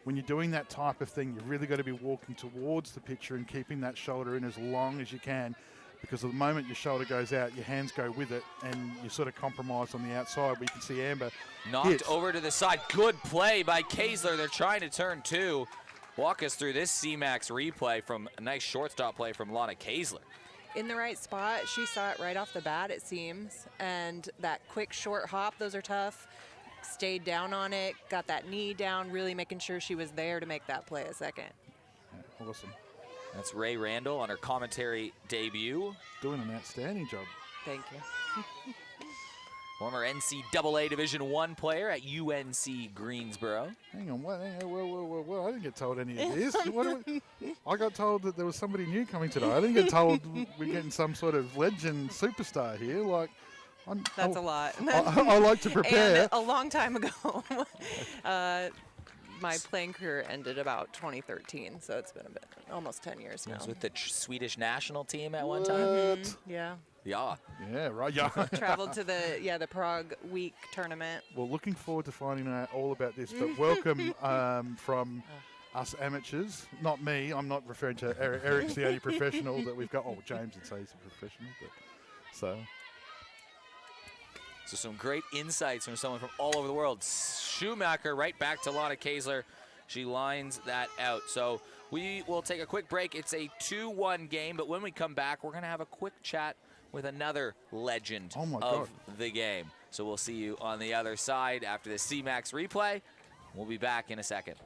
when you're doing that type of thing, you've really got to be walking towards the pitcher and keeping that shoulder in as long as you can. Because the moment your shoulder goes out, your hands go with it, and you sort of compromise on the outside. We can see Amber knocked over to the side. Good play by Kaesler. They're trying to turn two. Walk us through this CMAX replay from a nice shortstop play from Lana Kaesler. In the right spot, she saw it right off the bat, it seems, and that quick short hop, those are tough. Stayed down on it, got that knee down, really making sure she was there to make that play a second. Yeah, awesome. That's Ray Randall on her commentary debut. Doing an outstanding job. Thank you. Former NCAA Division I player at UNC Greensboro. Hang on, what? Well, I didn't get told any of this. I got told that there was somebody new coming today. I didn't get told we're getting some sort of legend superstar here. Like, That's a lot. I like to prepare. And a long time ago. My playing career ended about 2013, so it's been a bit, almost 10 years now. I was with the Swedish national team at one time. Mm-hmm. Yeah. Yeah. Yeah, right. Yeah. Traveled to the Prague Week tournament. Well, looking forward to finding out all about this. But welcome from us amateurs. Not me. I'm not referring to Eric. Eric's the only professional that we've got. Oh, James would say he's a professional. But So some great insights from someone from all over the world. Schumacher right back to Lana Kaesler. She lines that out. So we will take a quick break. It's a 2-1 game, but when we come back, we're going to have a quick chat with another legend of the game. So we'll see you on the other side after the CMAX replay. We'll be back in a second.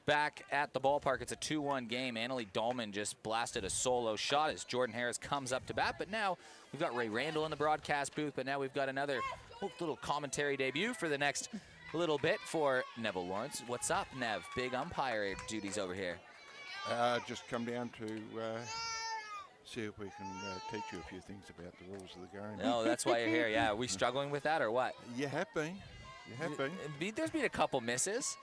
Back at the ballpark, it's a 2-1 game. Annalie Dahlman just blasted a solo shot as Jordan Harris comes up to bat. But now we've got Ray Randall in the broadcast booth, but now we've got another little commentary debut for the next little bit for Neville Lawrence. What's up, Nev? Big umpire duties over here. Just come down to see if we can teach you a few things about the rules of the game. No, that's why you're here. Yeah, are we struggling with that or what? You have been. You have been. There's been a couple misses.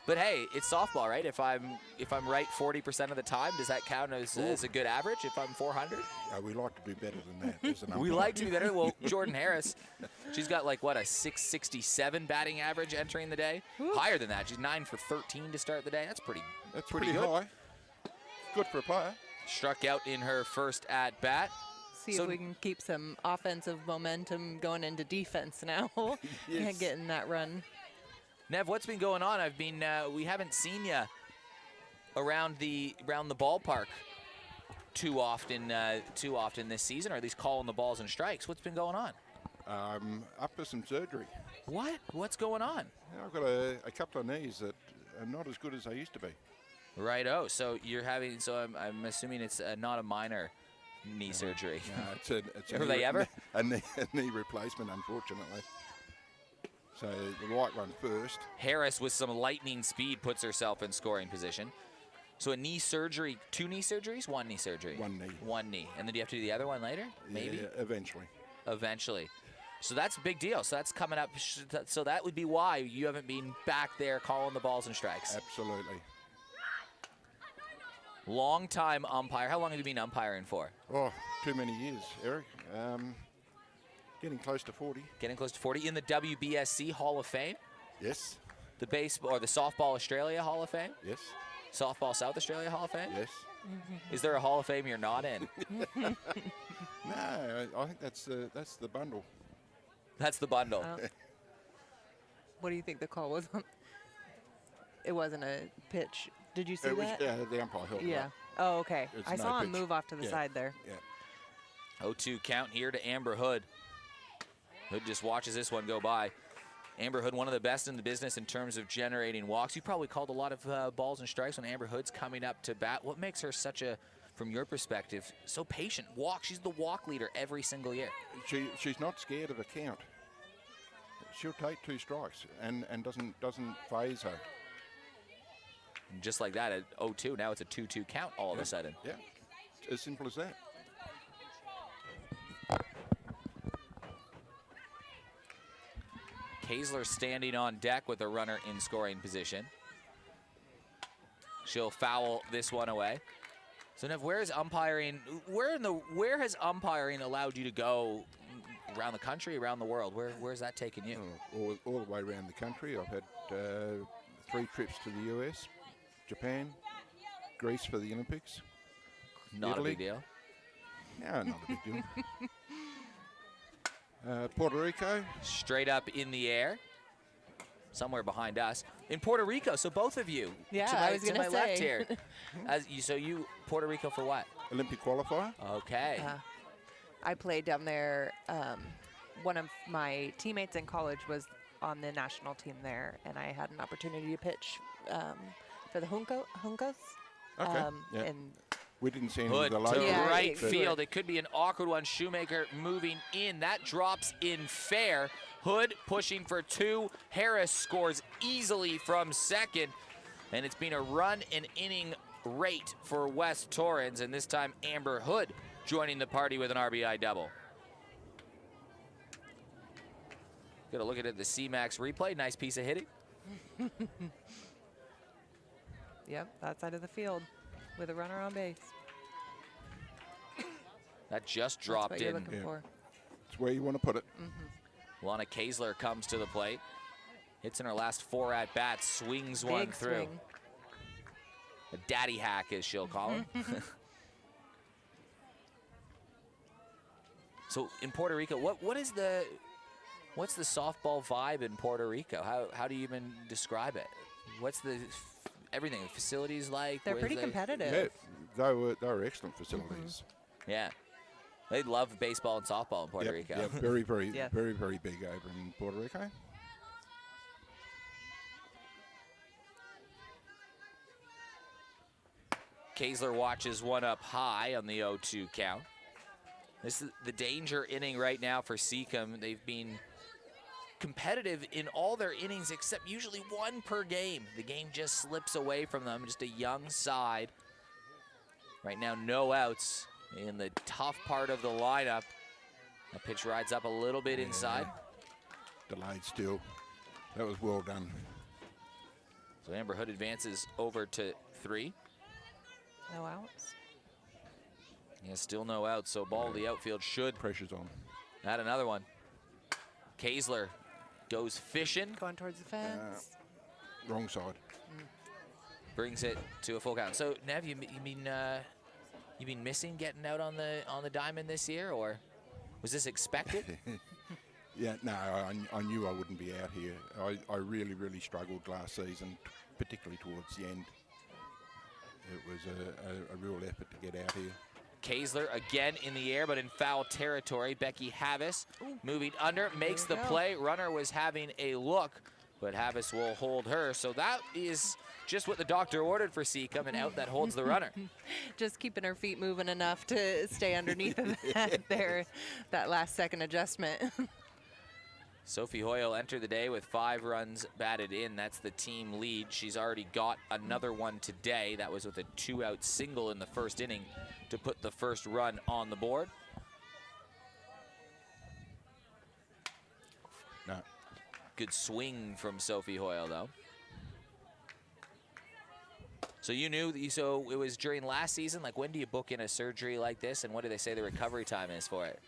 But hey, it's softball, right? If I'm right 40% of the time, does that count as a good average if I'm 400? We like to do better than that. As an umpire. We like to do better. Well, Jordan Harris, she's got like, what, a 667 batting average entering the day? Higher than that. She's 9 for 13 to start the day. That's pretty pretty good. High. Good for a player. Struck out in her first at-bat. See if we can keep some offensive momentum going into defense now. Yes. And getting that run. Nev, what's been going on? We haven't seen you around the ballpark too often this season, or at least calling the balls and strikes. What's been going on? Up for some surgery. What? What's going on? I've got a couple of knees that are not as good as they used to be. Righto. So you're having. So I'm assuming it's not a minor knee surgery. No, it's Are they ever? A knee replacement, unfortunately. So the right one first. Harris, with some lightning speed, puts herself in scoring position. So a knee surgery, 2 knee surgeries, 1 knee surgery? 1 knee. 1 knee. And then do you have to do the other one later? Maybe? Yeah, eventually. Eventually. So that's a big deal. So that's coming up. So that would be why you haven't been back there calling the balls and strikes. Absolutely. Long time umpire. How long have you been umpiring for? Oh, too many years, Eric. Getting close to 40. Getting close to 40 in the WBSC Hall of Fame? Yes. the baseball or the Softball Australia Hall of Fame? Yes. Softball South Australia Hall of Fame? Yes. Is there a Hall of Fame you're not in? No, I think that's the bundle. That's the bundle. What do you think the call was on? It wasn't a pitch. Did you see It was, that? the umpire held it Yeah. up. Oh, okay. It's I no saw him pitch. move off to the Yeah. side there. Yeah. 0-2 count here to Amber Hood. Hood just watches this one go by. Amber Hood, one of the best in the business in terms of generating walks. You probably called a lot of balls and strikes when Amber Hood's coming up to bat. What makes her such a, from your perspective, so patient? Walk. She's the walk leader every single year. She's not scared of a count. She'll take 2 strikes and doesn't phase her. And just like that, at 0-2, now it's a 2-2 count all of a sudden. Yeah, it's as simple as that. Kaesler standing on deck with a runner in scoring position. She'll foul this one away. So Nev, where is umpiring? Where has umpiring allowed you to go around the country, around the world? Where's that taken you? All the way around the country. I've had 3 trips to the US, Japan, Greece for the Olympics. Not Italy. a big deal. No, not a big deal. Puerto Rico. Straight up in the air, somewhere behind us. In Puerto Rico, so both of you. Yeah, to my, I was to gonna my left say. here. So you Puerto Rico for what? Olympic qualifier. Okay. I played down there. One of my teammates in college was on the national team there, and I had an opportunity to pitch for the Juncos. Okay. Yeah. And We didn't see any Hood of the to local. Yeah, right it's good. field. It could be an awkward one. Shoemaker moving in. That drops in fair. Hood pushing for 2. Harris scores easily from second. And it's been a run and inning rate for West Torrens. And this time Amber Hood joining the party with an RBI double. Got to look at the CMAX replay. Nice piece of hitting. Yep, that side of the field with a runner on base. That just That's dropped what you're in. looking for. It's where you want to put it. Lana Kaesler comes to the plate. Hits in her last 4 at-bats. Swings one Big through. swing. A daddy hack, as she'll call him. So in Puerto Rico, what's the softball vibe in Puerto Rico? How do you even describe it? What's everything? The facilities like? They're Where's pretty the- competitive. Yeah, they were excellent facilities. Yeah. They love baseball and softball in Puerto Rico. Yep, very, very, Yeah. very, very big over in Puerto Rico. Kaesler watches one up high on the 0-2 count. This is the danger inning right now for Seacombe. They've been competitive in all their innings except usually 1 per game. The game just slips away from them, just a young side. Right now, no outs in the tough part of the lineup. That pitch rides up a little bit inside. Delayed still. That was well done. So Amber Hood advances over to 3. No outs. Yeah, still no outs, so ball to the outfield should Pressure's on. add another one. Kaesler goes fishing, Going towards the fence. Wrong side. brings it to a full count. So Nev, you been missing getting out on the diamond this year, or was this expected? Yeah, no, I knew I wouldn't be out here. I really, really struggled last season, particularly towards the end. It was a real effort to get out here. Kaesler again in the air, but in foul territory. Becky Havis moving under, makes the we go. play. Runner was having a look, but Havis will hold her. So that is just what the doctor ordered for Seacombe, and out that holds the runner. Just keeping her feet moving enough to stay underneath of that last second adjustment. Sophie Hoyle entered the day with 5 runs batted in. That's the team lead. She's already got another one today. That was with a 2-out single in the first inning to put the first run on the board. No, Good swing from Sophie Hoyle, though. So you knew, so it was during last season, like when do you book in a surgery like this, and what do they say the recovery time is for it?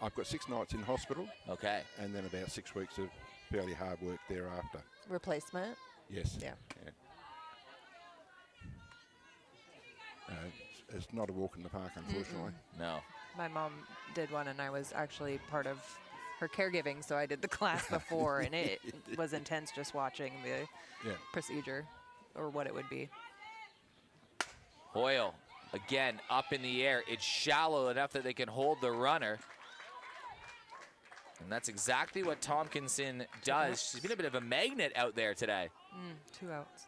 I've got 6 nights in hospital. Okay. And then about 6 weeks of fairly hard work thereafter. Replacement? Yes. Yeah. It's not a walk in the park, unfortunately. No. My mom did one, and I was actually part of her caregiving, so I did the class before, and it was intense just watching the procedure or what it would be. Hoyle, again, up in the air. It's shallow enough that they can hold the runner. And that's exactly what Tompkinson does. She's been a bit of a magnet out there today. 2 outs.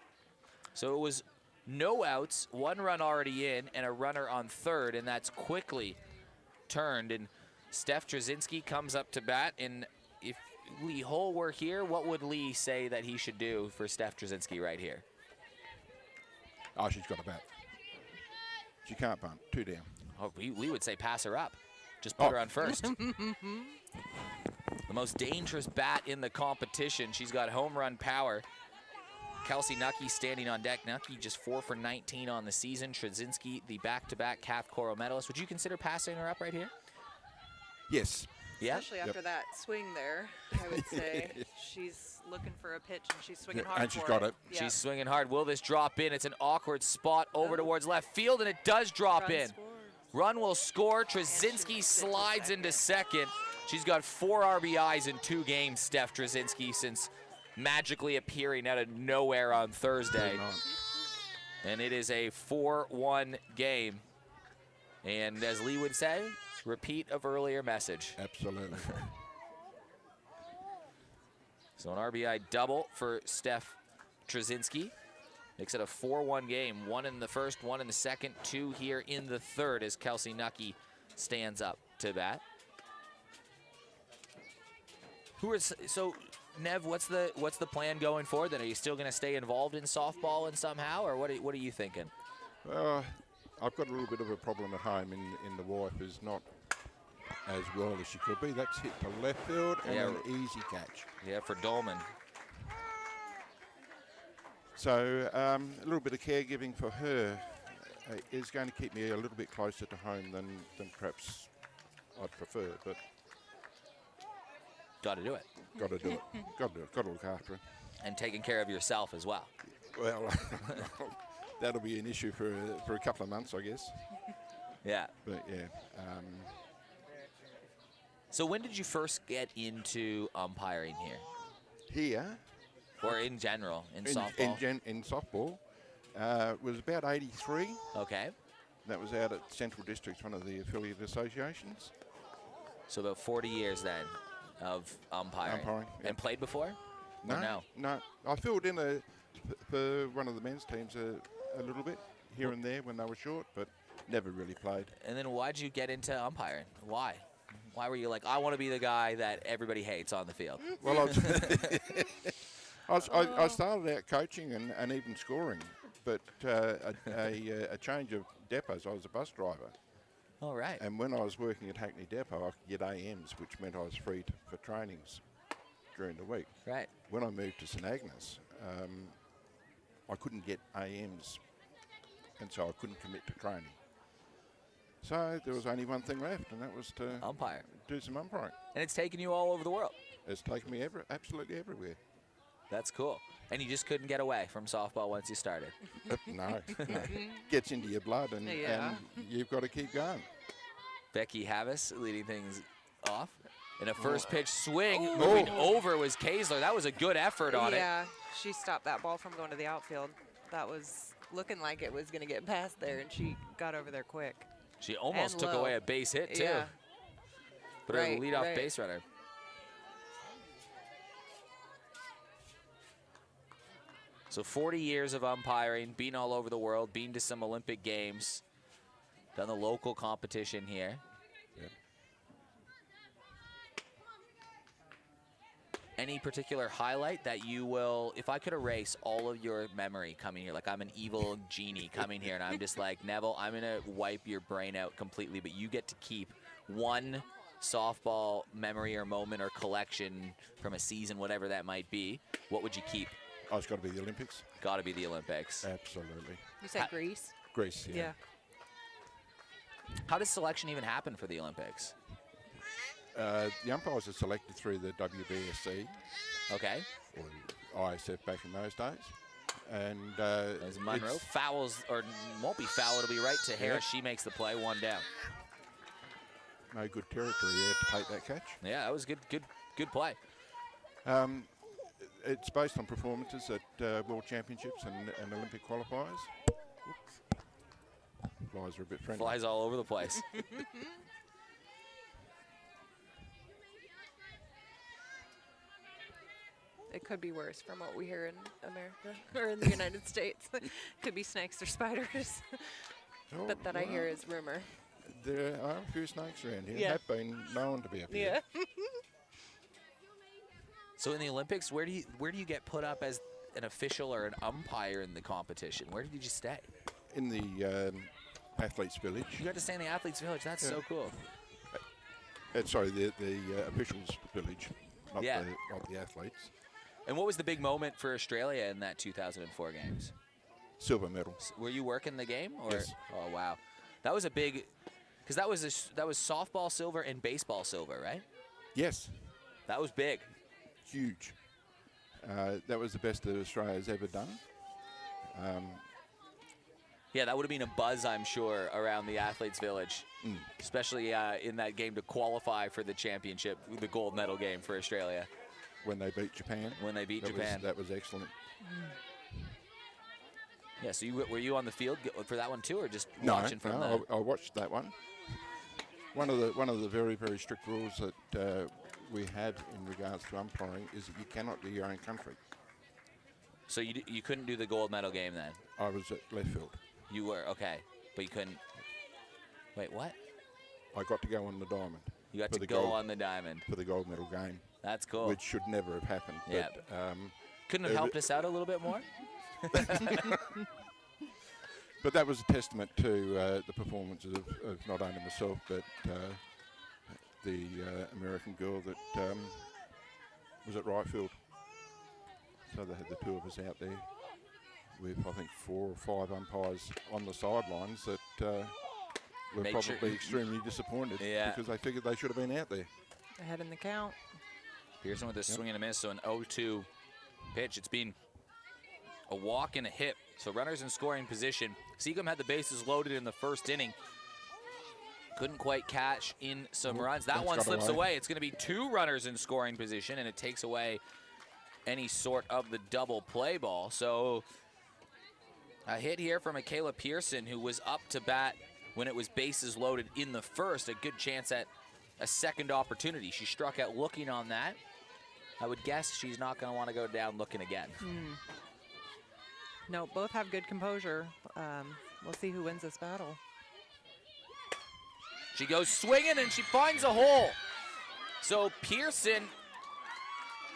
So it was no outs, 1 run already in, and a runner on third, and that's quickly turned. And Steph Trzynski comes up to bat, and if Lee Hull were here, what would Lee say that he should do for Steph Trzynski right here? Oh, she's got a bat. She can't bunt. 2 down. Oh, Lee would say pass her up. Just put her on first. The most dangerous bat in the competition. She's got home run power. Kelsey Nucky standing on deck. Nucky just 4 for 19 on the season. Trzynski, the back-to-back Calf Coral medalist. Would you consider passing her up right here? Yes. Yeah? Especially after that swing there, I would say. She's looking for a pitch, and she's swinging hard And she's for got it. Yep. She's swinging hard. Will this drop in? It's an awkward spot over towards left field, and it does drop in. Run will score. Trzynski slides into second. She's got 4 RBIs in 2 games, Steph Trzynski, since magically appearing out of nowhere on Thursday. And it is a 4-1 game. And as Lee would say, repeat of earlier message. Absolutely. So an RBI double for Steph Trzynski. Makes it a 4-1 game. 1 in the first, 1 in the second, 2 here in the third as Kelsey Nucky stands up to bat. So Nev, what's the plan going forward then? Are you still going to stay involved in softball in somehow, or what are you thinking? I've got a little bit of a problem at home in the wife is not as well as she could be. That's hit to left field and an easy catch. Yeah, for Dolman. So a little bit of caregiving for her is going to keep me a little bit closer to home than perhaps I'd prefer, but got to do it. Got to do it. Got to do it. Got to look after her. And taking care of yourself as well. Well, that'll be an issue for a couple of months, I guess. Yeah. But yeah. So when did you first get into umpiring here? Here. Or in general, in softball? In softball. It was about 83. Okay. That was out at Central Districts, one of the affiliate associations. So about 40 years then of umpiring. Yep. And played before? No. I filled in for one of the men's teams a little bit here and there when they were short, but never really played. And then why'd you get into umpiring? Why? Why were you like, I want to be the guy that everybody hates on the field? Well, I started out coaching and even scoring, but a change of depots, I was a bus driver. All right. And when I was working at Hackney Depot, I could get AMs, which meant I was free for trainings during the week. Right. When I moved to St Agnes, I couldn't get AMs, and so I couldn't commit to training. So there was only one thing left, and that was to umpire. Do some umpiring. And it's taken you all over the world. It's taken me absolutely everywhere. That's cool. And you just couldn't get away from softball once you started. No. Gets into your blood, and you've got to keep going. Becky Havis leading things off. And a first pitch swing moving over was Kaesler. That was a good effort on it. Yeah, she stopped that ball from going to the outfield. That was looking like it was going to get past there, and she got over there quick. She almost took away a base hit, too. Yeah. But a leadoff base runner. So 40 years of umpiring, been all over the world, been to some Olympic Games, done the local competition here. Yep. Any particular highlight that you will, if I could erase all of your memory coming here, like I'm an evil genie coming here and I'm just like, Neville, I'm going to wipe your brain out completely, but you get to keep one softball memory or moment or collection from a season, whatever that might be, what would you keep? Oh, it's got to be the Olympics. Got to be the Olympics. Absolutely. You said Greece? Greece, yeah. How does selection even happen for the Olympics? The umpires are selected through the WBSC Okay. or ISF back in those days. And As Munro fouls, or won't be foul, it'll be right to Harris. She makes the play, 1 down. no good territory there to take that catch. Yeah, that was good play. It's based on performances at World Championships and Olympic qualifiers. Flies are a bit friendly. Flies all over the place. It could be worse from what we hear in America or in the United States. Could be snakes or spiders. Oh, But that I hear is rumor. There are a few snakes around here. Yeah. Have been known to be up here. Yeah. So in the Olympics, where do you get put up as an official or an umpire in the competition? Where did you stay? In the athletes' village. You got to stay in the athletes' village. That's so cool. Sorry, the officials' village, not the athletes. And what was the big moment for Australia in that 2004 games? Silver medal. Were you working the game? Or? Yes. Oh wow, that was a big, because that was softball silver and baseball silver, right? Yes, That was big. huge. That was the best that Australia's ever done. Yeah, that would have been a buzz, I'm sure, around the athletes' village, especially in that game to qualify for the championship, the gold medal game for Australia. When they beat Japan. That was excellent. Yeah, so were you on the field for that one too, or just watching from the? I watched that one. One of the very, very strict rules that we had in regards to umpiring is that you cannot do your own country. So you couldn't do the gold medal game then? I was at left field. You were, okay, but you couldn't. Wait, what? I got to go on the diamond. You got to go on the diamond for the gold medal game. That's cool. Which should never have happened. Yeah. But, couldn't have helped us out a little bit more? But that was a testament to the performances of not only myself, but the American girl that was at right field. So they had the two of us out there with, I think, 4 or 5 umpires on the sidelines that were probably extremely disappointed because they figured they should have been out there. Ahead in the count. Pearson with a swing and a miss, so an 0-2 pitch. It's been a walk and a hit, so runners in scoring position. Seacombe had the bases loaded in the first inning. Couldn't quite catch in some runs. That one slips away. It's going to be 2 runners in scoring position, and it takes away any sort of the double play ball. So a hit here from Michaela Pearson, who was up to bat when it was bases loaded in the first. A good chance at a second opportunity. She struck out looking on that. I would guess she's not going to want to go down looking again. No, both have good composure. We'll see who wins this battle. She goes swinging and she finds a hole. So Pearson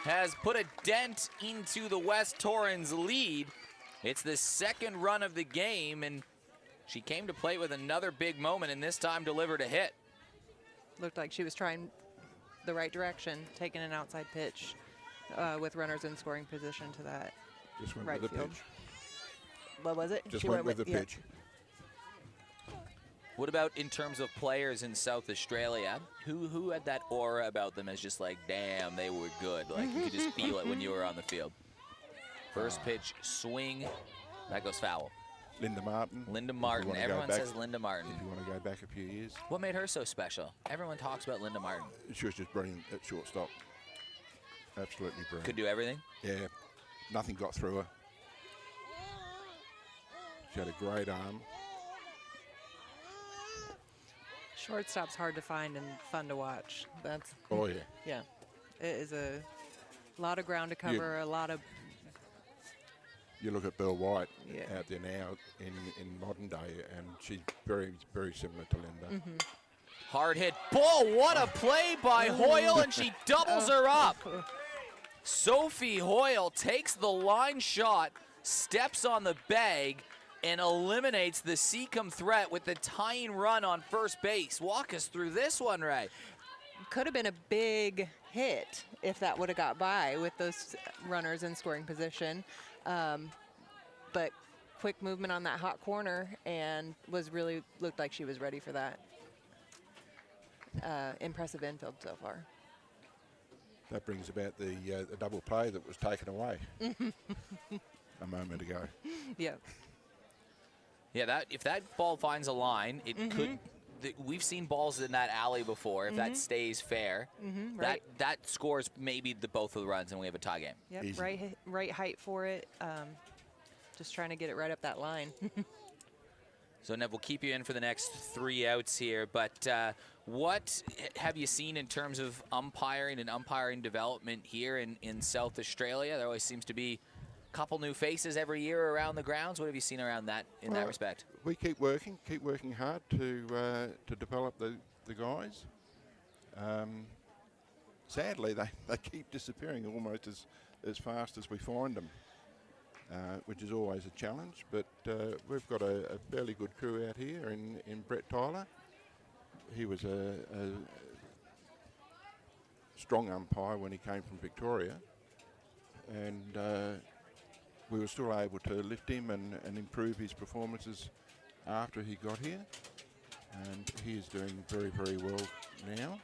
has put a dent into the West Torrens lead. It's the second run of the game, and she came to plate with another big moment, and this time delivered a hit. Looked like she was trying the right direction, taking an outside pitch with runners in scoring position to that Just went right with the field. pitch. What was it? Just went with the pitch. What about in terms of players in South Australia? Who had that aura about them as just like, damn, they were good? Like, you could just feel it when you were on the field. First pitch, swing, that goes foul. Linda Martin. Linda Martin. Everyone says Linda Martin. If you want to go back a few years. What made her so special? Everyone talks about Linda Martin. She was just brilliant at shortstop. Absolutely brilliant. Could do everything? Yeah. Nothing got through her. She had a great arm. Shortstop's hard to find and fun to watch. That's Oh, yeah. yeah. It is a lot of ground to cover, a lot of You look at Bill White Yeah. out there now in modern day, and she's very, very similar to Linda. Hard hit ball. What a play by Hoyle, and she doubles her up. Sophie Hoyle takes the line shot, steps on the bag, and eliminates the Seacombe threat with the tying run on first base. Walk us through this one, Ray. could have been a big hit if that would have got by with those runners in scoring position. But quick movement on that hot corner and looked like she was ready for that. impressive infield so far. That brings about the double play that was taken away a moment ago. Yeah. Yeah, if that ball finds a line, it could. We've seen balls in that alley before. If that stays fair, Right. that scores maybe both of the runs, and we have a tie game. Yep. Easy. Right height for it. Just trying to get it right up that line. So, Nev, we'll keep you in for the next 3 outs here. But what have you seen in terms of umpiring and umpiring development here in South Australia? There always seems to be a couple new faces every year around the grounds. What have you seen around that in that respect? We keep working hard to develop the guys. Sadly, they keep disappearing almost as fast as we find them. Which is always a challenge, but we've got a fairly good crew out here in Brett Tyler. He was a strong umpire when he came from Victoria, and we were still able to lift him and improve his performances after he got here, and he is doing very, very well now.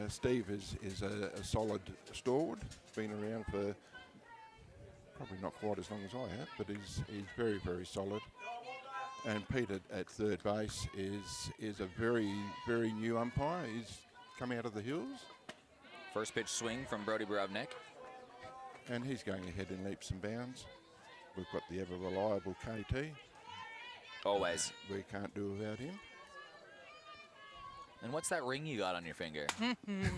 Steve is a solid stalwart, been around for probably not quite as long as I have, but he's very, very solid. And Pete at third base is a very, very new umpire. He's come out of the hills. First pitch swing from Brodie Borovnik. And he's going ahead in leaps and bounds. We've got the ever reliable KT. Always. We can't do without him. And what's that ring you got on your finger?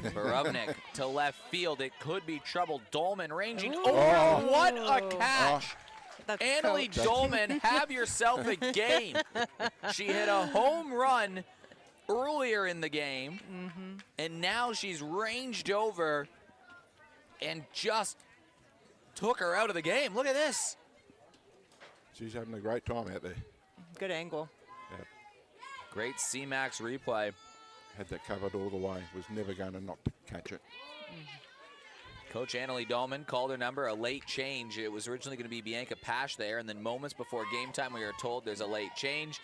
Borovnik to left field. It could be trouble. Dolman ranging over. What a catch. Annalie Dolman, have yourself a game. She hit a home run earlier in the game, and now she's ranged over and just took her out of the game. Look at this. She's having a great time out there. Good angle. Yep. Great CMAX replay. Had that covered all the way. Was never going to not catch it. Coach Annalie Dolman called her number a late change. It was originally going to be Bianca Pash there, and then moments before game time we were told there's a late change.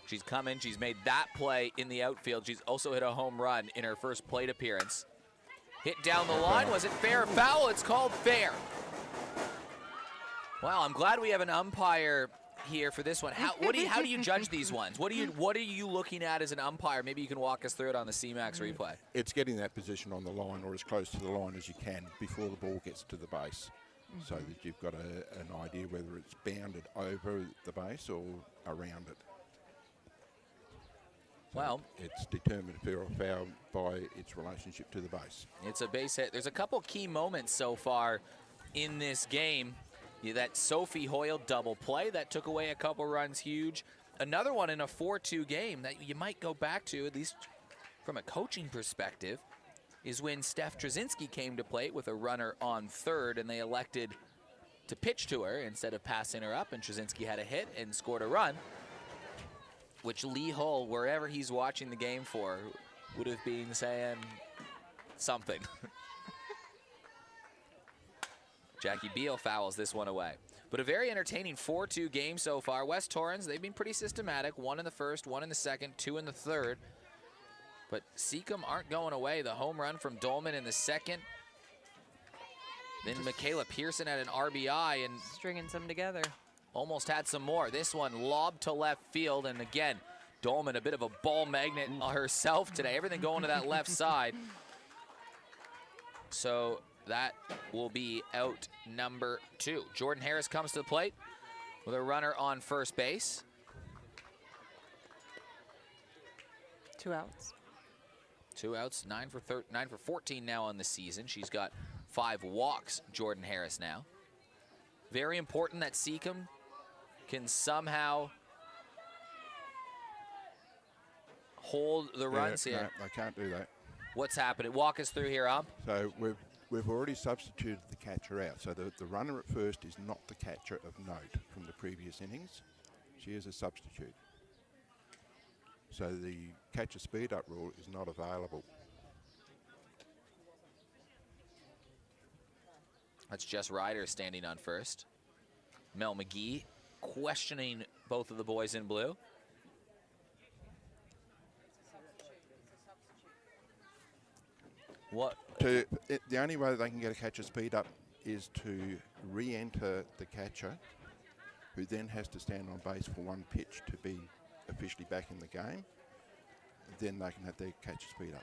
She's come in, she's made that play in the outfield. She's also hit a home run in her first plate appearance. Hit down the line. Was it fair or foul? It's called fair. Wow, I'm glad we have an umpire here for this one. How do you judge these ones? What are you looking at as an umpire? Maybe you can walk us through it on the CMAX replay. It's getting that position on the line or as close to the line as you can before the ball gets to the base, so that you've got an idea whether it's bounded over the base or around it. So well, it's determined fair or foul by its relationship to the base. It's a base hit. There's a couple key moments so far in this game. That Sophie Hoyle double play that took away a couple runs, huge. Another one in a 4-2 game that you might go back to, at least from a coaching perspective, is when Steph Trzynski came to plate with a runner on third, and they elected to pitch to her instead of passing her up, and Trzynski had a hit and scored a run, which Lee Hull, wherever he's watching the game for, would have been saying something. Jackie Beal fouls this one away. But a very entertaining 4-2 game so far. West Torrens, they've been pretty systematic. 1 in the first, 1 in the second, 2 in the third. But Seacombe aren't going away. The home run from Dolman in the second. Then Michaela Pearson had an RBI and stringing some together. Almost had some more. This one lobbed to left field. And again, Dolman, a bit of a ball magnet herself today. Everything going to that left side. So that will be out number 2. Jordan Harris comes to the plate with a runner on first base. 2 outs. 2 outs, 9 for 14 now on the season. She's got 5 walks, Jordan Harris now. Very important that Seacombe can somehow hold the runs here. No, I can't do that. What's happening? Walk us through here, Ump. So we've already substituted the catcher out. So the runner at first is not the catcher of note from the previous innings. She is a substitute. So the catcher speed-up rule is not available. That's Jess Ryder standing on first. Mel McGee questioning both of the boys in blue. What? The only way they can get a catcher speed up is to re-enter the catcher, who then has to stand on base for one pitch to be officially back in the game. Then they can have their catcher speed up.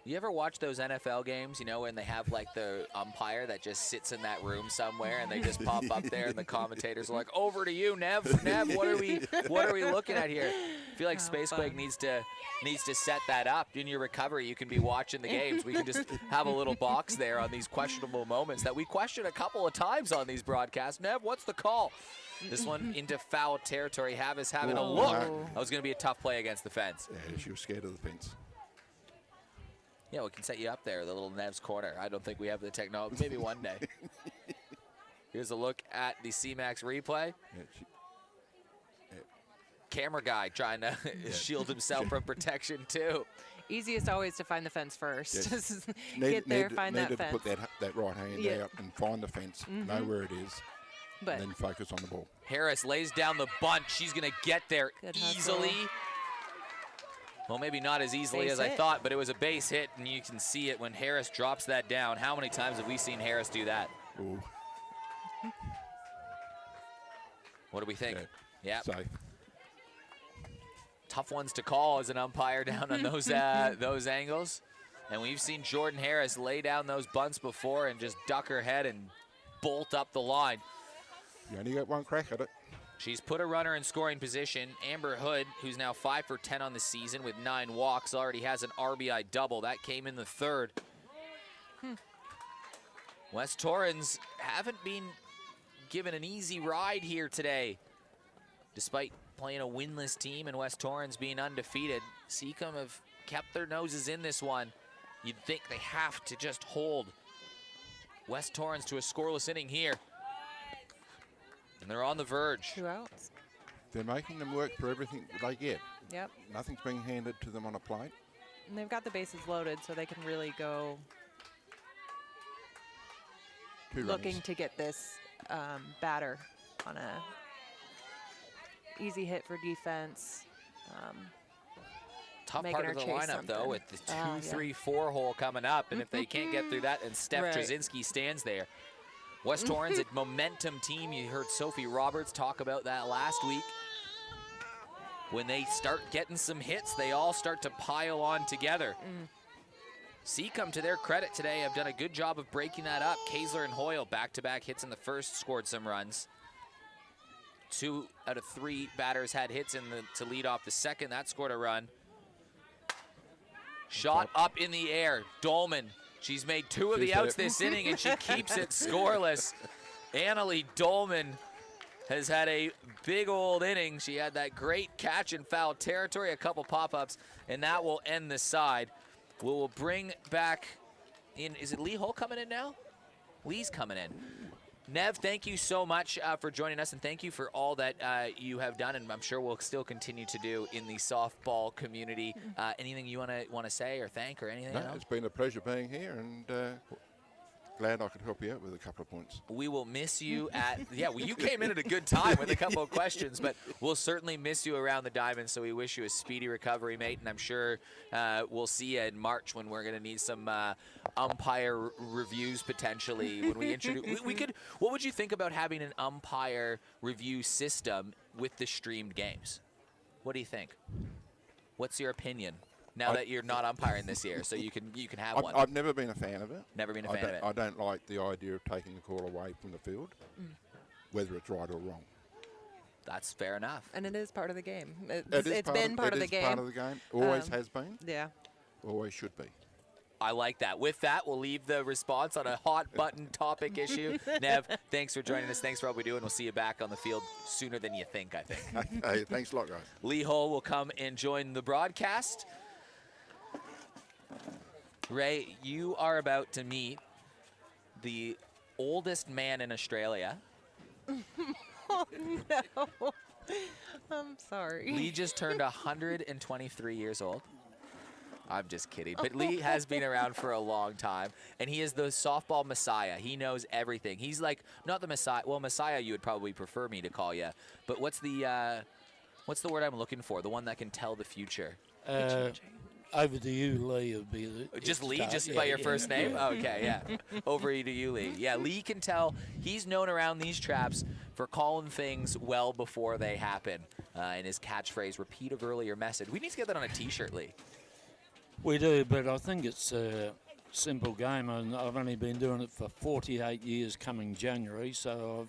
You ever watch those NFL games, you know, when they have like the umpire that just sits in that room somewhere and they just pop up there and the commentators are like, over to you, Nev. Nev, what are we looking at here? I feel like Spacequake needs to set that up. In your recovery, you can be watching the games. We can just have a little box there on these questionable moments that we question a couple of times on these broadcasts. Nev, what's the call? This one into foul territory. Havis having a look. That was going to be a tough play against the fence. Yeah, she was scared of the fence. Yeah, we can set you up there, the little Nev's corner. I don't think we have the technology. Maybe one day. Here's a look at the CMAX replay. Camera guy trying to shield himself from protection, too. Easiest always to find the fence first. Yes. Get there, find that fence. Put that right hand out and find the fence, know where it is, and then focus on the ball. Harris lays down the bunt. She's going to get there easily. Well, maybe not as easily as I thought, but it was a base hit, and you can see it when Harris drops that down. How many times have we seen Harris do that? Ooh. What do we think? Yeah. Safe. Tough ones to call as an umpire down on those angles. And we've seen Jordan Harris lay down those bunts before and just duck her head and bolt up the line. You only got one crack at it. She's put a runner in scoring position. Amber Hood, who's now 5 for 10 on the season with 9 walks, already has an RBI double. That came in the third. West Torrens haven't been given an easy ride here today. Despite playing a winless team and West Torrens being undefeated, Seacombe have kept their noses in this one. You'd think they have to just hold West Torrens to a scoreless inning here. And they're on the verge. 2 outs. They're making them work for everything they get. Yep. Nothing's being handed to them on a plate. And they've got the bases loaded, so they can really go looking to get this batter on a easy hit for defense. Tough part of the lineup, though, with the 2-3-4 hole coming up. And if they can't get through that, and Steph Trzynski stands there. West Torrens, a momentum team. You heard Sophie Roberts talk about that last week. When they start getting some hits, they all start to pile on together. Seacombe, to their credit today, have done a good job of breaking that up. Kaesler and Hoyle, back-to-back hits in the first, scored some runs. 2 out of 3 batters had hits to lead off the second. That scored a run. Shot up in the air. Dolman. She's made 2 of the outs this inning, and she keeps it scoreless. Annalie Dolman has had a big old inning. She had that great catch in foul territory, a couple pop-ups, and that will end the side. We'll bring back in, is it Lee Hull coming in now? Lee's coming in. Nev, thank you so much for joining us, and thank you for all that you have done, and I'm sure we'll still continue to do in the softball community. Anything you want to say or thank or anything? No, it's been a pleasure being here, and glad I could help you out with a couple of points. We will miss you at, well, you came in at a good time with a couple of questions, but we'll certainly miss you around the diamond, so we wish you a speedy recovery, mate, and I'm sure we'll see you in March when we're going to need some umpire reviews potentially. When we introduce, what would you think about having an umpire review system with the streamed games? What do you think? What's your opinion? Now that you're not umpiring this year, so you can have one. I've never been a fan of it. Never been a fan of it. I don't like the idea of taking the call away from the field, whether it's right or wrong. That's fair enough. And it is part of the game. It's been part of the game. Part of the game. Always has been. Yeah. Always should be. I like that. With that, we'll leave the response on a hot button topic issue. Nev, thanks for joining us. Thanks for all we do, and we'll see you back on the field sooner than you think, I think. Hey, thanks a lot, guys. Lee Hull will come and join the broadcast. Ray, you are about to meet the oldest man in Australia. Oh, no. I'm sorry. Lee just turned 123 years old. I'm just kidding. But Lee has been around for a long time, and he is the softball messiah. He knows everything. He's like, not the messiah. Well, messiah you would probably prefer me to call you. But what's the word I'm looking for? The one that can tell the future. over to you, Lee. Would be the just Lee, just by your first name? Yeah. Okay, yeah. Over to you, Lee. Yeah, Lee can tell he's known around these traps for calling things well before they happen. In his catchphrase, repeat of earlier message. We need to get that on a T-shirt, Lee. We do, but I think it's a simple game, and I've only been doing it for 48 years coming January, so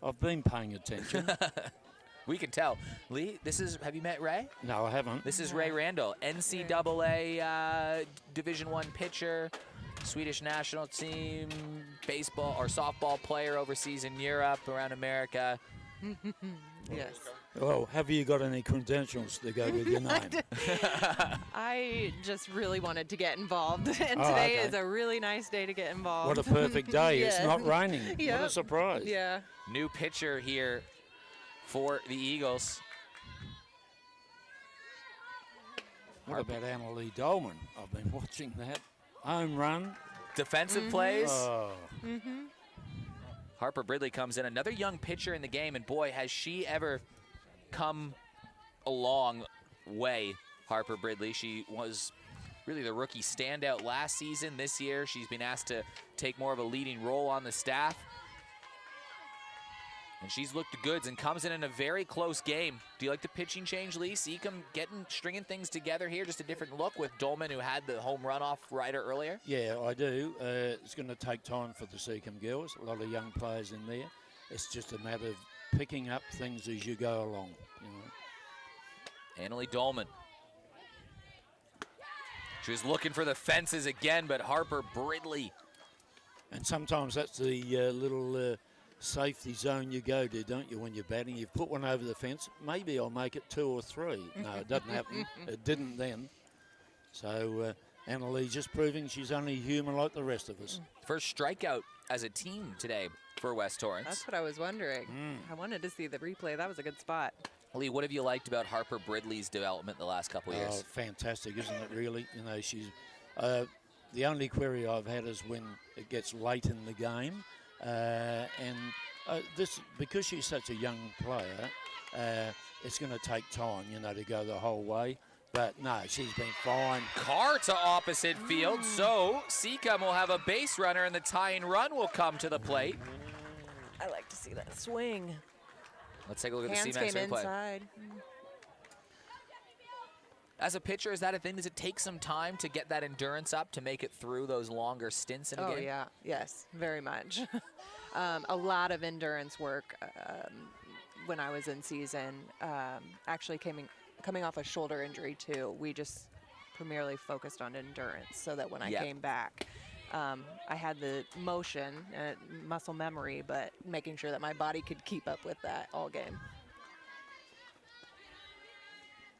I've been paying attention. We can tell. Lee, have you met Ray? No, I haven't. This is Ray Randall, NCAA Division I pitcher, Swedish national team, baseball or softball player overseas in Europe, around America. Yes. Well, have you got any credentials to go with your name? I just really wanted to get involved, and today okay. is a really nice day to get involved. What a perfect day. Yeah. It's not raining. Yep. What a surprise. Yeah. New pitcher here for the Eagles. What about Annalie Dolman? I've been watching that. Home run. Defensive plays. Oh. Harper Bridley comes in, another young pitcher in the game, and boy, has she ever come a long way, Harper Bridley. She was really the rookie standout last season. This year, she's been asked to take more of a leading role on the staff. And she's looked goods and comes in a very close game. Do you like the pitching change, Lee? Seacombe stringing things together here, just a different look with Dolman, who had the home run off Ryder earlier? Yeah, I do. It's going to take time for the Seacombe girls. A lot of young players in there. It's just a matter of picking up things as you go along, you know. Annalie Dolman. She was looking for the fences again, but Harper Bridley. And sometimes that's the little safety zone you go to, don't you, when you're batting? You've put one over the fence. Maybe I'll make it 2 or 3. No, it doesn't happen. It didn't then. So Annalie just proving she's only human like the rest of us. First strikeout as a team today for West Torrens. That's what I was wondering. I wanted to see the replay. That was a good spot. Lee, what have you liked about Harper Bridley's development the last couple of years? Oh, fantastic, isn't it, really? You know, she's the only query I've had is when it gets late in the game. And this, because she's such a young player, it's going to take time, you know, to go the whole way. But no, she's been fine. Carr to opposite field, so Seacombe will have a base runner, and the tying run will come to the plate. I like to see that swing. Let's take a look at Hands the CMAX came replay. inside. As a pitcher, is that a thing? Does it take some time to get that endurance up to make it through those longer stints in a game? Oh, yeah. Yes, very much. A lot of endurance work when I was in season. Actually coming off a shoulder injury, too. We just primarily focused on endurance so that when I came back, I had the motion, muscle memory, but making sure that my body could keep up with that all game.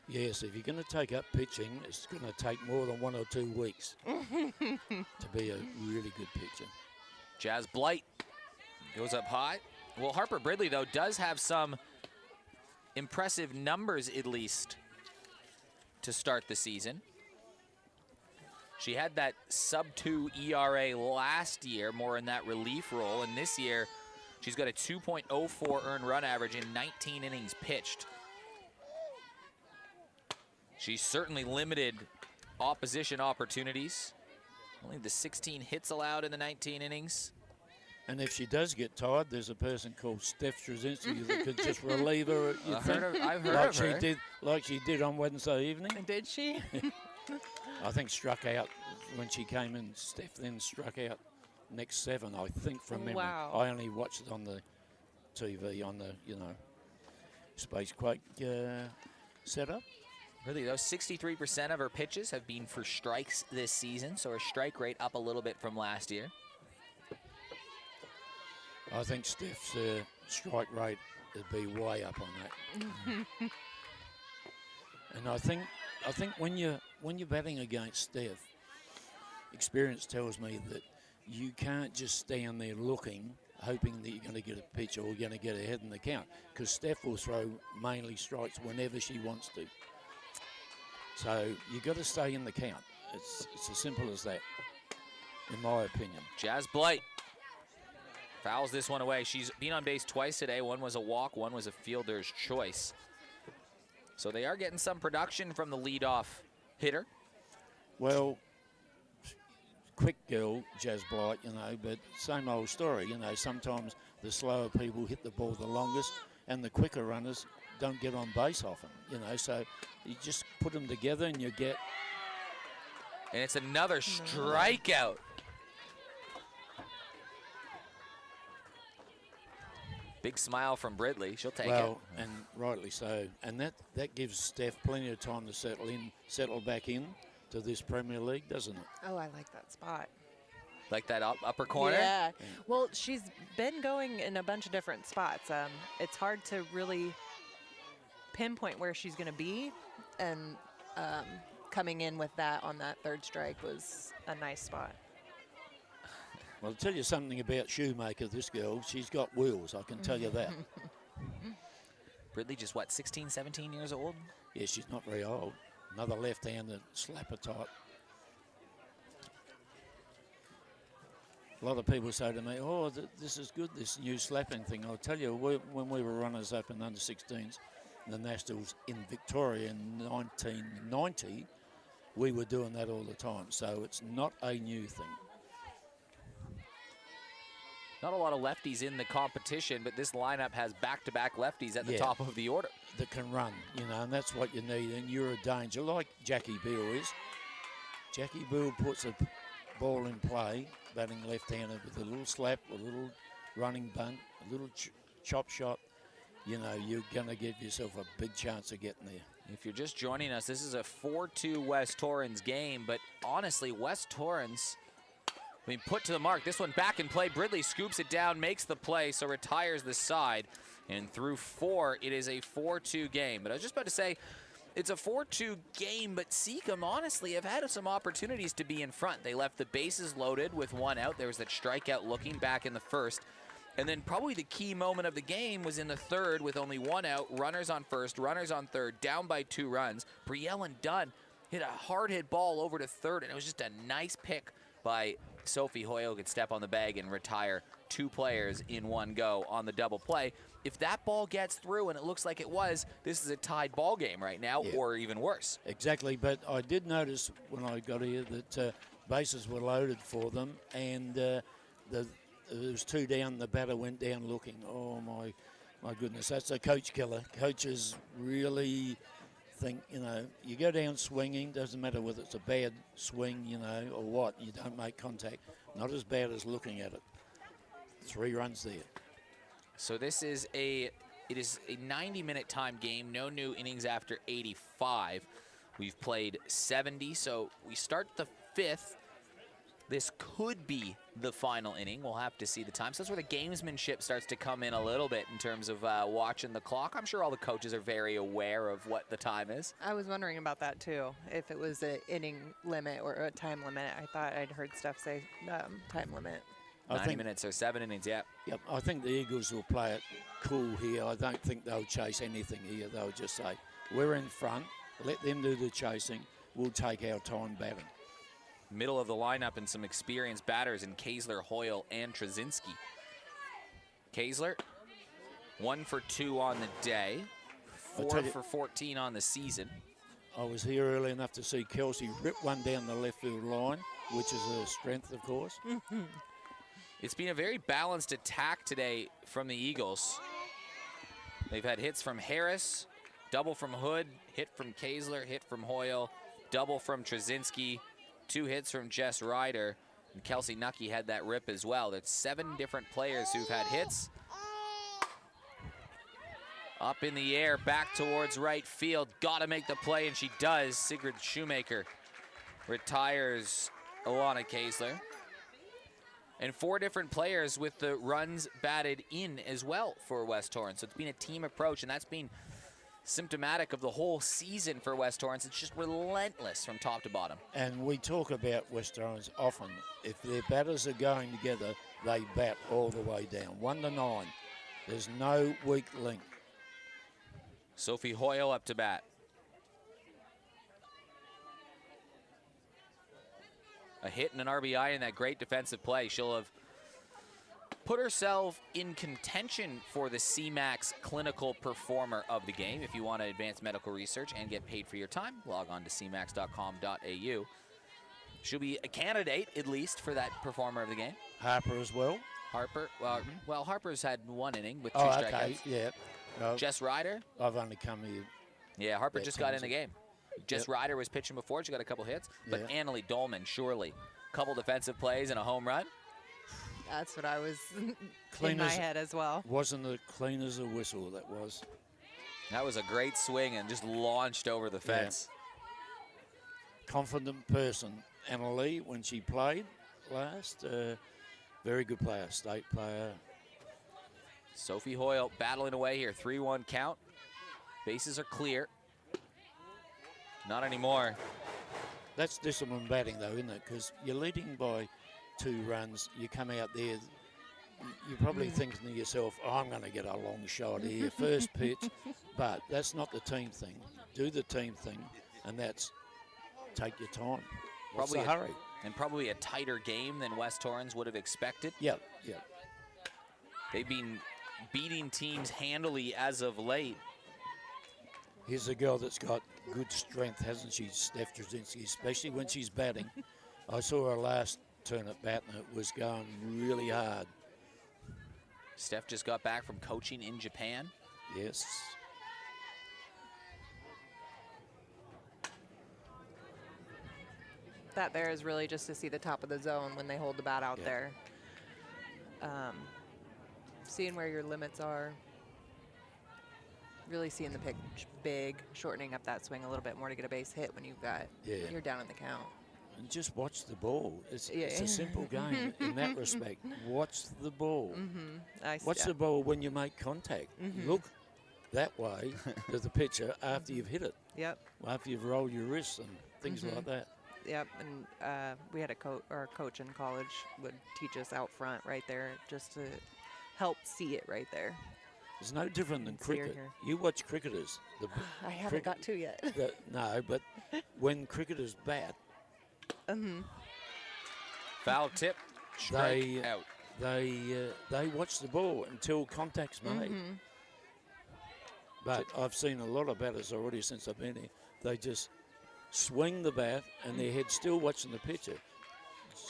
Yes, if you're going to take up pitching, it's going to take more than 1 or 2 weeks to be a really good pitcher. Jazz Blight goes up high. Well, Harper Bridley, though, does have some impressive numbers, at least, to start the season. She had that sub-2 ERA last year, more in that relief role, and this year she's got a 2.04 earned run average in 19 innings pitched. She's certainly limited opposition opportunities. Only the 16 hits allowed in the 19 innings. And if she does get tired, there's a person called Steph Straczynski that could just relieve her. I've heard like of her. Like she did on Wednesday evening. Did she? I think struck out when she came in. Steph then struck out next 7, I think, from memory. Wow. I only watched it on the TV, on the, Spacequake setup. Really, though, 63% of her pitches have been for strikes this season, so her strike rate up a little bit from last year. I think Steph's strike rate would be way up on that. And I think when you're batting against Steph, experience tells me that you can't just stand there looking, hoping that you're going to get a pitch or you're going to get ahead in the count, because Steph will throw mainly strikes whenever she wants to. So you've got to stay in the count. It's as simple as that, in my opinion. Jazz Blight fouls this one away. She's been on base twice today. One was a walk, one was a fielder's choice. So they are getting some production from the leadoff hitter. Well, quick girl, Jazz Blight, you know, but same old story, you know, sometimes the slower people hit the ball the longest and the quicker runners don't get on base often, you know, so you just put them together and you get... And it's another strikeout. Big smile from Bridley. She'll take it. Well, and rightly so. And that gives Steph plenty of time to settle back in to this Premier League, doesn't it? Oh, I like that spot. Like that upper corner? Yeah. Well, she's been going in a bunch of different spots. It's hard to really pinpoint where she's going to be. And coming in with that on that third strike was a nice spot. Well, I'll tell you something about Shoemaker, this girl. She's got wheels, I can tell you that. Bridley just, what, 16, 17 years old? Yeah, she's not very old. Another left-handed slapper type. A lot of people say to me, oh, this is good, this new slapping thing. I'll tell you, when we were runners up in under-16s, the Nationals in Victoria in 1990, we were doing that all the time. So it's not a new thing. Not a lot of lefties in the competition, but this lineup has back-to-back lefties at the top of the order. That can run, you know, and that's what you need, and you're a danger, like Jackie Beale is. Jackie Beale puts a ball in play, batting left-handed with a little slap, a little running bunt, a little chop shot. You know, you're going to give yourself a big chance of getting there. If you're just joining us, this is a 4-2 West Torrens game, but honestly, West Torrens, I mean, put to the mark. This one back in play. Bridley scoops it down, makes the play, so retires the side. And through 4, it is a 4-2 game. But I was just about to say, it's a 4-2 game, but Seacombe, honestly, have had some opportunities to be in front. They left the bases loaded with 1 out. There was that strikeout looking back in the first. And then probably the key moment of the game was in the third with only 1 out, runners on first, runners on third, down by 2 runs. Brielle and Dunn hit a hard hit ball over to third, and it was just a nice pick by Sophie Hoyle. Could step on the bag and retire 2 players in 1 go on the double play. If that ball gets through, and it looks like it was, this is a tied ball game right now, or even worse. Exactly, but I did notice when I got here that bases were loaded for them, and there was 2 down. The batter went down looking. Oh my goodness, that's a coach killer. Coaches really think, you know, you go down swinging, doesn't matter whether it's a bad swing, you know, or what, you don't make contact. Not as bad as looking at it. 3 runs there. So this is it is a 90-minute time game, no new innings after 85. We've played 70, so we start the 5th. This could be the final inning. We'll have to see the time. So that's where the gamesmanship starts to come in a little bit in terms of watching the clock. I'm sure all the coaches are very aware of what the time is. I was wondering about that too, if it was an inning limit or a time limit. I thought I'd heard Steph say time limit. 90 minutes or 7 innings, yeah. Yep, I think the Eagles will play it cool here. I don't think they'll chase anything here. They'll just say, we're in front, let them do the chasing, we'll take our time batting. Middle of the lineup and some experienced batters in Kaesler, Hoyle, and Trzynski. Kaesler, 1 for 2 on the day, 4 for 14 on the season. I was here early enough to see Kelsey rip one down the left field line, which is a strength, of course. It's been a very balanced attack today from the Eagles. They've had hits from Harris, double from Hood, hit from Kaesler, hit from Hoyle, double from Trzynski, 2 hits from Jess Ryder, and Kelsey Nucky had that rip as well. That's 7 different players who've had hits. Up in the air, back towards right field. Gotta make the play, and she does. Sigrid Shoemaker retires Alana Kaesler. And 4 different players with the runs batted in as well for West Torrens. So it's been a team approach, and that's been symptomatic of the whole season for West Torrens. It's just relentless from top to bottom. And we talk about West Torrens often. If their batters are going together, they bat all the way down. 1 to 9. There's no weak link. Sophie Hoyle up to bat. A hit and an RBI in that great defensive play. She'll have put herself in contention for the CMAX Clinical Performer of the game. If you want to advance medical research and get paid for your time, log on to cmax.com.au. She'll be a candidate, at least, for that performer of the game. Harper as well. Harper, well, Harper's had 1 inning with 2 Oh, strikeouts. okay, yeah. No, Jess Ryder. I've only come here. Yeah, Harper just got in the transit. game. Jess Ryder was pitching before. She got a couple hits. But Yeah. Annalie Dolman, surely. Couple defensive plays and a home run. That's what I was Clean in my as- head as well. Wasn't it clean as a whistle, that was. That was a great swing and just launched over the Yeah. fence. Confident person. Annalie, when she played last, very good player, state player. Sophie Hoyle battling away here. 3-1 count. Bases are clear. Not anymore. That's disciplined batting, though, isn't it? Because you're leading by 2 runs. You come out there, you're probably thinking to yourself, oh, I'm going to get a long shot here, first pitch. But that's not the team thing. Do the team thing, and that's take your time. What's the hurry? And probably a tighter game than West Torrens would have expected. Yep, yep. They've been beating teams handily as of late. Here's a girl that's got good strength, hasn't she, Steph Trzynski, especially when she's batting. I saw her last turn at bat, and it was going really hard. Steph just got back from coaching in Japan. Yes. That there is really just to see the top of the zone when they hold the bat out Yeah. there. Seeing where your limits are. Really seeing the pitch big, shortening up that swing a little bit more to get a base hit when you're down in the count. And just watch the ball. It's Yeah. a simple game in that respect. Watch the ball. I Watch the ball when you make contact. Look that way to the pitcher after you've hit it, Yep. after you've rolled your wrists and things like that. Yep, and we had a coach in college would teach us out front right there just to help see it right there. It's no different than Can see her cricket. here. You watch cricketers. I haven't cricket- got to yet. No, but when cricketers bat, Foul tip, strike They- out. they watch the ball until contact's made. But I've seen a lot of batters already since I've been here. They just swing the bat and their head's still watching the pitcher.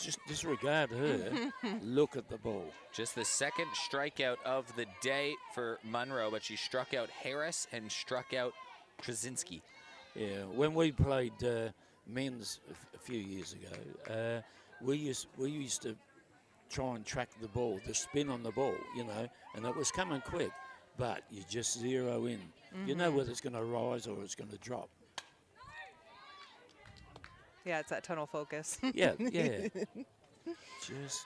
Just disregard her. Look at the ball. Just the second strikeout of the day for Munro, but she struck out Harris and struck out Trzynski. Yeah, when we played men's a few years ago, we used to try and track the ball, the spin on the ball, and it was coming quick, but you just zero in. You know whether it's going to rise or it's going to drop. Yeah, it's that tunnel focus. Yeah. Just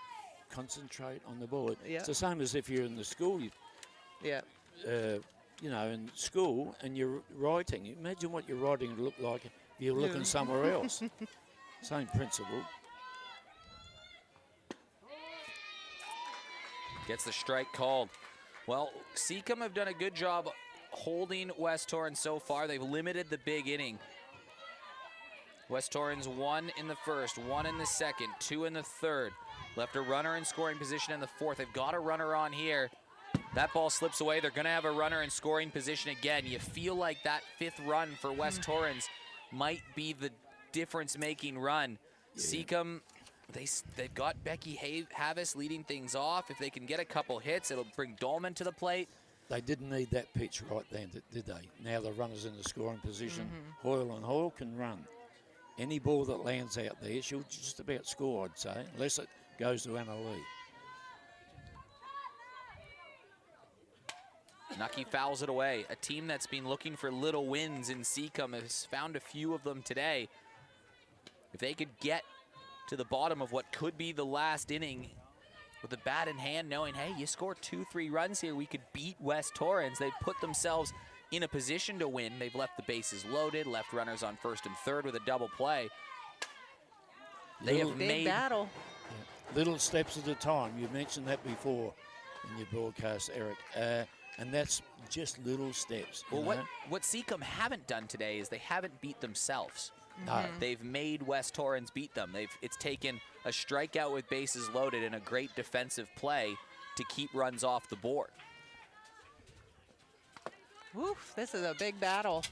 concentrate on the ball. Yeah. It's the same as if you're in the school, Yeah. in school, and you're writing. Imagine what your writing would look like if you're looking somewhere else. Same principle. Gets the strike called. Well, Seacombe have done a good job holding West Torrens so far. They've limited the big inning. West Torrens 1 in the first, 1 in the second, 2 in the third. Left a runner in scoring position in the fourth. They've got a runner on here. That ball slips away. They're going to have a runner in scoring position again. You feel like that fifth run for West Torrens might be the difference-making run. Yeah. Seacombe, they've got Becky Havis leading things off. If they can get a couple hits, it'll bring Dolman to the plate. They didn't need that pitch right then, did they? Now the runner's in the scoring position. Hoyle can run. Any ball that lands out there, she'll just about score, I'd say, unless it goes to Anna Lee. Nucky fouls it away. A team that's been looking for little wins in Seacombe has found a few of them today. If they could get to the bottom of what could be the last inning with the bat in hand, knowing, hey, you score 2-3 runs here, we could beat West Torrens. They've put themselves in a position to win. They've left the bases loaded, left runners on first and third with a double play. They have Big made battle. Little steps at a time. You mentioned that before in your broadcast, Eric. And that's just little steps. Well, you know? what Seacombe haven't done today is they haven't beat themselves. No. They've made West Torrens beat them. It's taken a strikeout with bases loaded and a great defensive play to keep runs off the board. Woof, this is a big battle.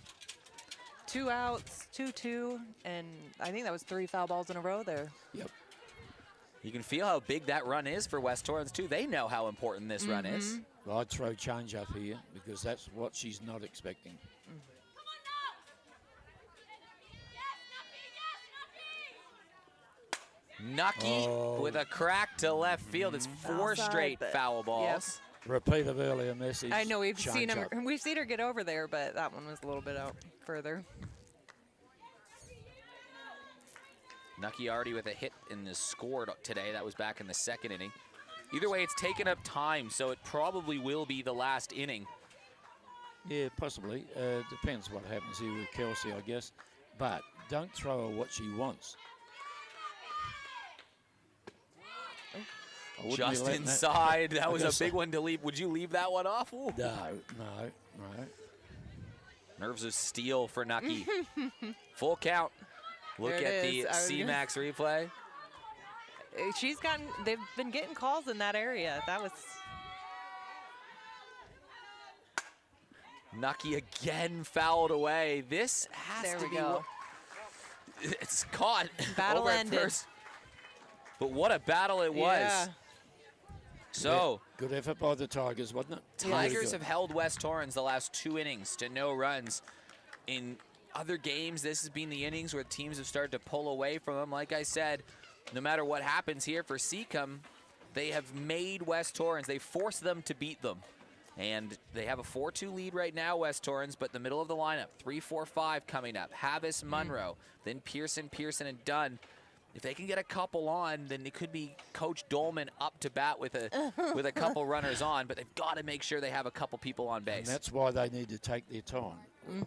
2 outs, 2-2, and I think that was 3 foul balls in a row there. Yep. You can feel how big that run is for West Torrens, too. They know how important this run is. Well, I'd throw change up here because that's what she's not expecting. Nucky with a crack to left field. It's 4 Outside, straight but- foul balls. Repeat of earlier message. I know we've seen change up. we've seen her get over there, but that one was a little bit out further. Nucky already with a hit in the score today. That was back in the 2nd inning. Either way, it's taken up time, so it probably will be the last inning. Yeah, possibly. Depends what happens here with Kelsey, I guess. But don't throw her what she wants. I wouldn't be Just letting inside. That was a guess big one to leave. Would you leave that one off? Ooh. No. Nerves of steel for Nucky. Full count. Look There it at the is. CMAX replay. They've been getting calls in that area. That was Nucky again fouled away. This has There to we be. go. It's caught. Battle over at ended. first. But what a battle it was. Yeah. So, Good effort by the Tigers, wasn't it? Tigers have held West Torrens the last 2 innings to no runs. In other games, this has been the innings where teams have started to pull away from them. Like I said, no matter what happens here for Seacombe, they have made West Torrens. They forced them to beat them. And they have a 4-2 lead right now, West Torrens, but the middle of the lineup, 3-4-5 coming up. Havis, Munro, then Pearson, and Dunn. If they can get a couple on, then it could be Coach Dolman up to bat with a couple runners on, but they've got to make sure they have a couple people on base. And that's why they need to take their time.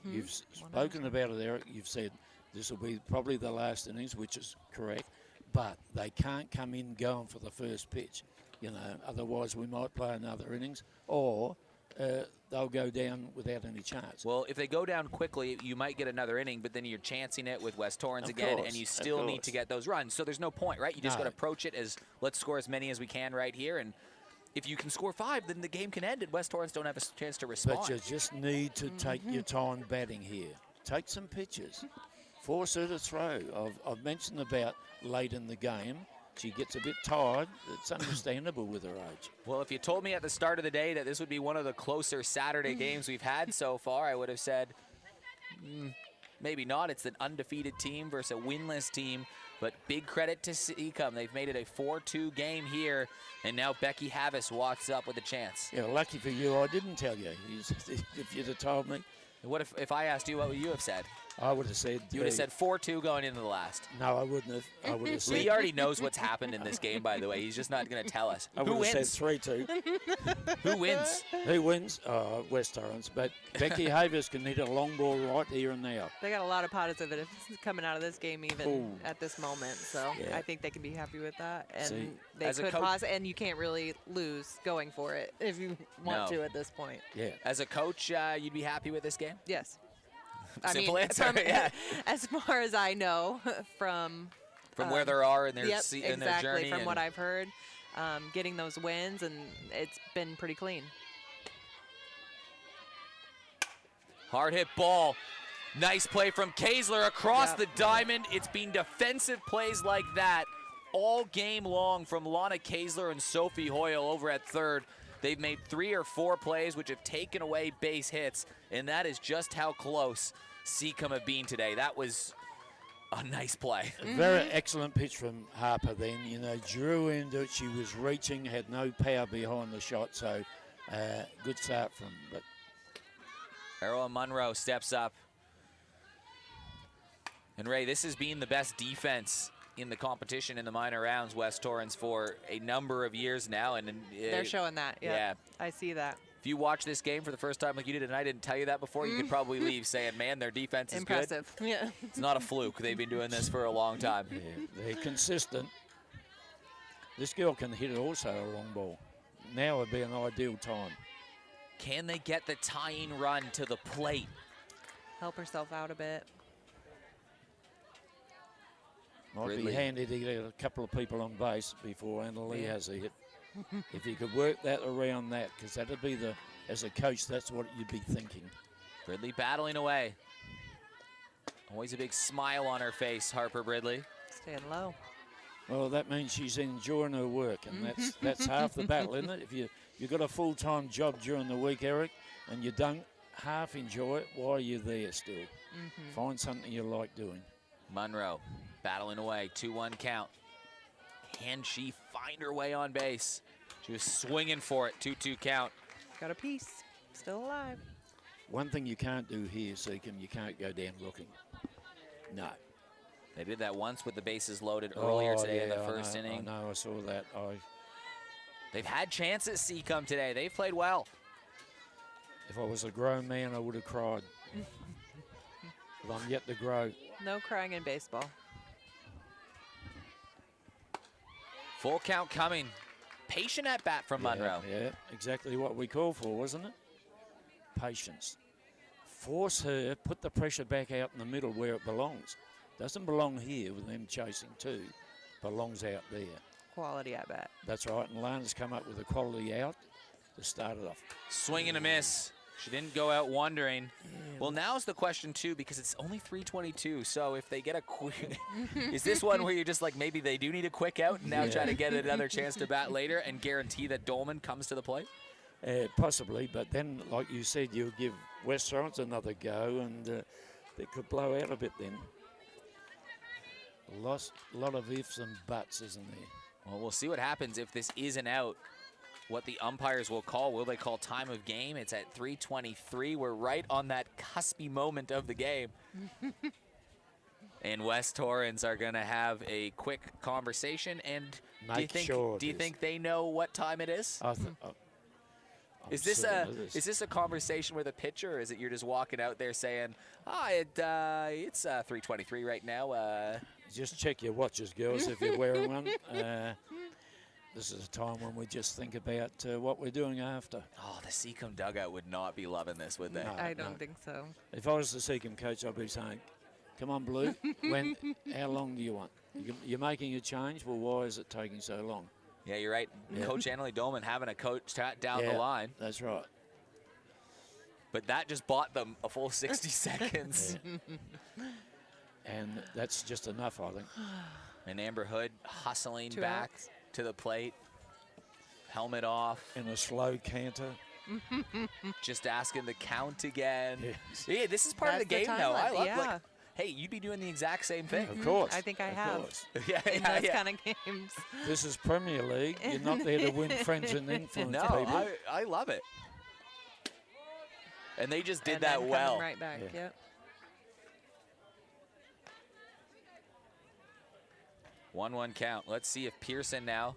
You've spoken about it, Eric. You've said this will be probably the last innings, which is correct, but they can't come in going for the first pitch. You know, otherwise we might play another innings, or they'll go down without any chance. Well, if they go down quickly, you might get another inning, but then you're chancing it with West Torrens Of again, course, and you of still need course. to get those runs. So there's no point, right? You just No. got to approach it as let's score as many as we can right here, and if you can score 5, then the game can end, and West Torrens don't have a chance to respond. But you just need to take your time batting here. Take some pitches. Force her to throw. I've mentioned about late in the game. She gets a bit tired. It's understandable with her age. Well, if you told me at the start of the day that this would be one of the closer Saturday games we've had so far, I would have said, maybe not. It's an undefeated team versus a winless team. But big credit to Seacombe. They've made it a 4-2 game here, and now Becky Havis walks up with a chance. Yeah, lucky for you, I didn't tell you. If you'd have told me, What if I asked you, what would you have said? I would have said... You would have said 4-2 going into the last. No, I wouldn't have. I would have said... Lee already knows what's happened in this game, by the way. He's just not going to tell us. I Who would have wins? said 3-2. Who wins? Who wins? West Torrens. But Becky Havers can hit a long ball right here and now. They got a lot of positives coming out of this game, even Ooh. at this moment. So Yeah. I think they can be happy with that, and See, they as a could coach- pause. And you can't really lose going for it if you want No. to at this point. Yeah. As a coach, you'd be happy with this game? Yes. Simple answer, from- yeah. As far as I know, from Where they are in their, yep, in exactly, their journey. from what and- I've heard, getting those wins, and it's been pretty clean. Hard hit ball. Nice play from Kaesler across Yep. the diamond. It's been defensive plays like that all game long from Lana Kaesler and Sophie Hoyle over at third. They've made 3 or 4 plays which have taken away base hits, and that is just how close Seacombe have been today. That was a nice play. A very excellent pitch from Harper then. You know, drew into it. She was reaching, had no power behind the shot, so good start from. But Errol Munro steps up. And Ray, this has been the best defense in the competition in the minor rounds, West Torrens, for a number of years now. And They're showing that. Yep. yeah. I see that. If you watch this game for the first time like you did and I didn't tell you that before, you could probably leave saying, man, their defense is Impressive. Yeah. good. It's not a fluke. They've been doing this for a long time. yeah, they're consistent. This girl can hit it also a long ball. Now would be an ideal time. Can they get the tying run to the plate? Help herself out a bit. Might Ridley. be handy to get a couple of people on base before Annalie has a hit. If you could work that around that, because that'd be as a coach, that's what you'd be thinking. Ridley battling away. Always a big smile on her face, Harper Bridley. Staying low. Well, that means she's enjoying her work, and that's half the battle, isn't it? If you've got a full-time job during the week, Eric, and you don't half enjoy it, why are you there still? Find something you like doing. Munro battling away, 2-1 count. Can she find her way on base? She was swinging for it, 2-2 count. Got a piece. Still alive. One thing you can't do here, Seacombe, you can't go down looking. No. They did that once with the bases loaded earlier today in the first inning. I know, I saw that. They've had chances, Seacombe, today. They've played well. If I was a grown man, I would have cried. But I'm yet to grow. No crying in baseball. Full count coming. Patient at bat from Munro. Yeah, exactly what we called for, wasn't it? Patience. Force her, put the pressure back out in the middle where it belongs. Doesn't belong here with them chasing two. Belongs out there. Quality at bat. That's right, and Lana's come up with a quality out to start it off. Swing and a miss. She didn't go out wondering. Well, now's the question, too, because it's only 3:22. So if they get a quick... is this one where you're just like, maybe they do need a quick out and now try to get another chance to bat later and guarantee that Dolman comes to the plate? Possibly, but then, like you said, you'll give West Torrens another go, and they could blow out a bit then. A lot of ifs and buts, isn't there? Well, we'll see what happens if this isn't out. What the umpires will call. Will they call time of game? It's at 3:23. We're right on that cuspy moment of the game. And West Torrens are going to have a quick conversation. And do you think they know what time it is? Is this a conversation with a pitcher, or is it you're just walking out there saying, it's 3:23 right now? Just check your watches, girls, if you're wearing one. This is a time when we just think about what we're doing after. Oh, the Seacombe dugout would not be loving this, would they? No, I don't think so. If I was the Seacombe coach, I'd be saying, come on, Blue, how long do you want? You're making a change? Well, why is it taking so long? Yeah, you're right. Yeah. Coach Annalie Dolman having a coach down the line. That's right. But that just bought them a full 60 seconds. And that's just enough, I think. And Amber Hood hustling 2 back outs. to the plate. Helmet off. In a slow canter. Just asking the count again. Yes. Yeah, this is part of the game, though. I love like, hey, you'd be doing the exact same thing. Of course. I think I have. In those kind of games. This is Premier League. You're not there to win friends and influence people. No, I love it. And they just did And that then well. coming right back, yep. 1-1 count. Let's see if Pearson now,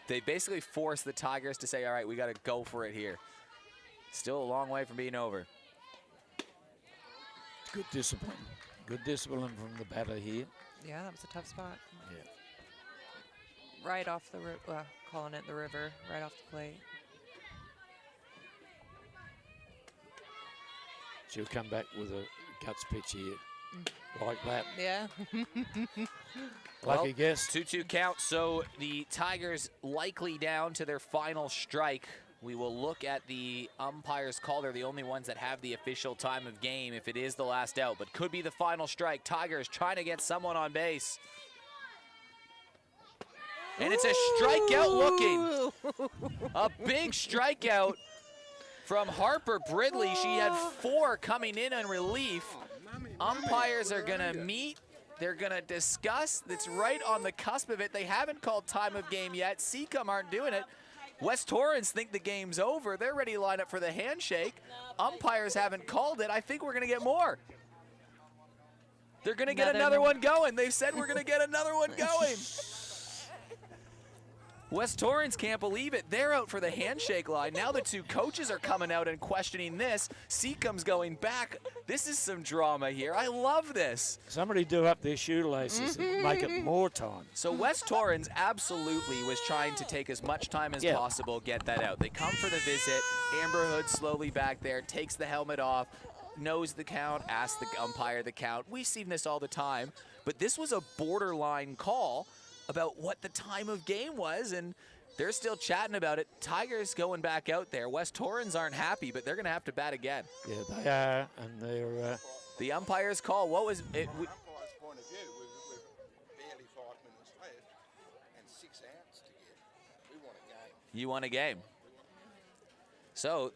they basically force the Tigers to say, all right, we got to go for it here. Still a long way from being over. Good discipline. Good discipline from the batter here. Yeah, that was a tough spot. Yeah. Right off the calling it the river, right off the plate. She'll come back with a guts pitch here. Like that. Yeah. Lucky guess. 2-2 count, so the Tigers likely down to their final strike. We will look at the umpire's call. They're the only ones that have the official time of game if it is the last out, but could be the final strike. Tigers trying to get someone on base. And it's a strikeout looking. A big strikeout from Harper Bridley. She had 4 coming in relief. Umpires are going to meet. They're going to discuss. It's right on the cusp of it. They haven't called time of game yet. Seacombe aren't doing it. West Torrens think the game's over. They're ready to line up for the handshake. Umpires haven't called it. I think we're going to get more. They're going to get another one going. They've said we're going to get another one going. West Torrens can't believe it. They're out for the handshake line. Now the 2 coaches are coming out and questioning this. Seacombe's going back. This is some drama here. I love this. Somebody do up their shoelaces and make it more time. So West Torrens absolutely was trying to take as much time as possible, get that out. They come for the visit. Amber Hood slowly back there, takes the helmet off, knows the count, asks the umpire the count. We've seen this all the time, but this was a borderline call about what the time of game was, and they're still chatting about it. Tigers going back out there. West Torrens aren't happy, but they're going to have to bat again. Yeah, they are, and The umpire's call. What was it? From an umpire's point of view, we've barely 5 minutes left and 6 outs to get. We want a game. You won a game. So,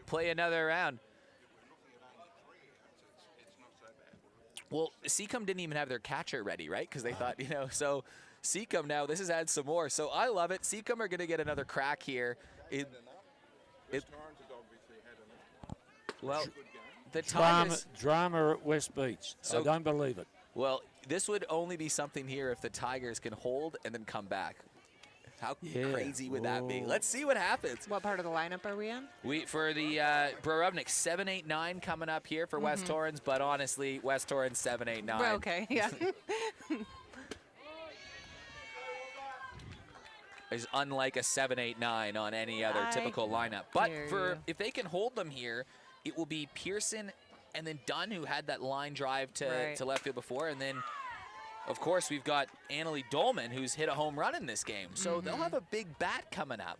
play another round. We're looking at only 3 outs. It's not so bad. Well, Seacombe didn't even have their catcher ready, right? Because they thought, so Seacombe now, this has had some more. So I love it. Seacombe are going to get another crack here. West Torrens has obviously had enough. Well, Good game. the Tigers. Drama at West Beach. So- I don't believe it. Well, this would only be something here if the Tigers can hold and then come back. How Yeah. crazy would that be? Whoa. Let's see what happens. What part of the lineup are we in? For the Borovnik, 7-8-9 coming up here for West Torrens, but honestly, West Torrens 7-8-9. Well, okay, yeah. Is unlike a 7-8-9 on any other I typical lineup. But hear you. if they can hold them here, it will be Pearson and then Dunn, who had that line drive to left field before, and then of course we've got Annalie Dolman, who's hit a home run in this game. So they'll have a big bat coming up.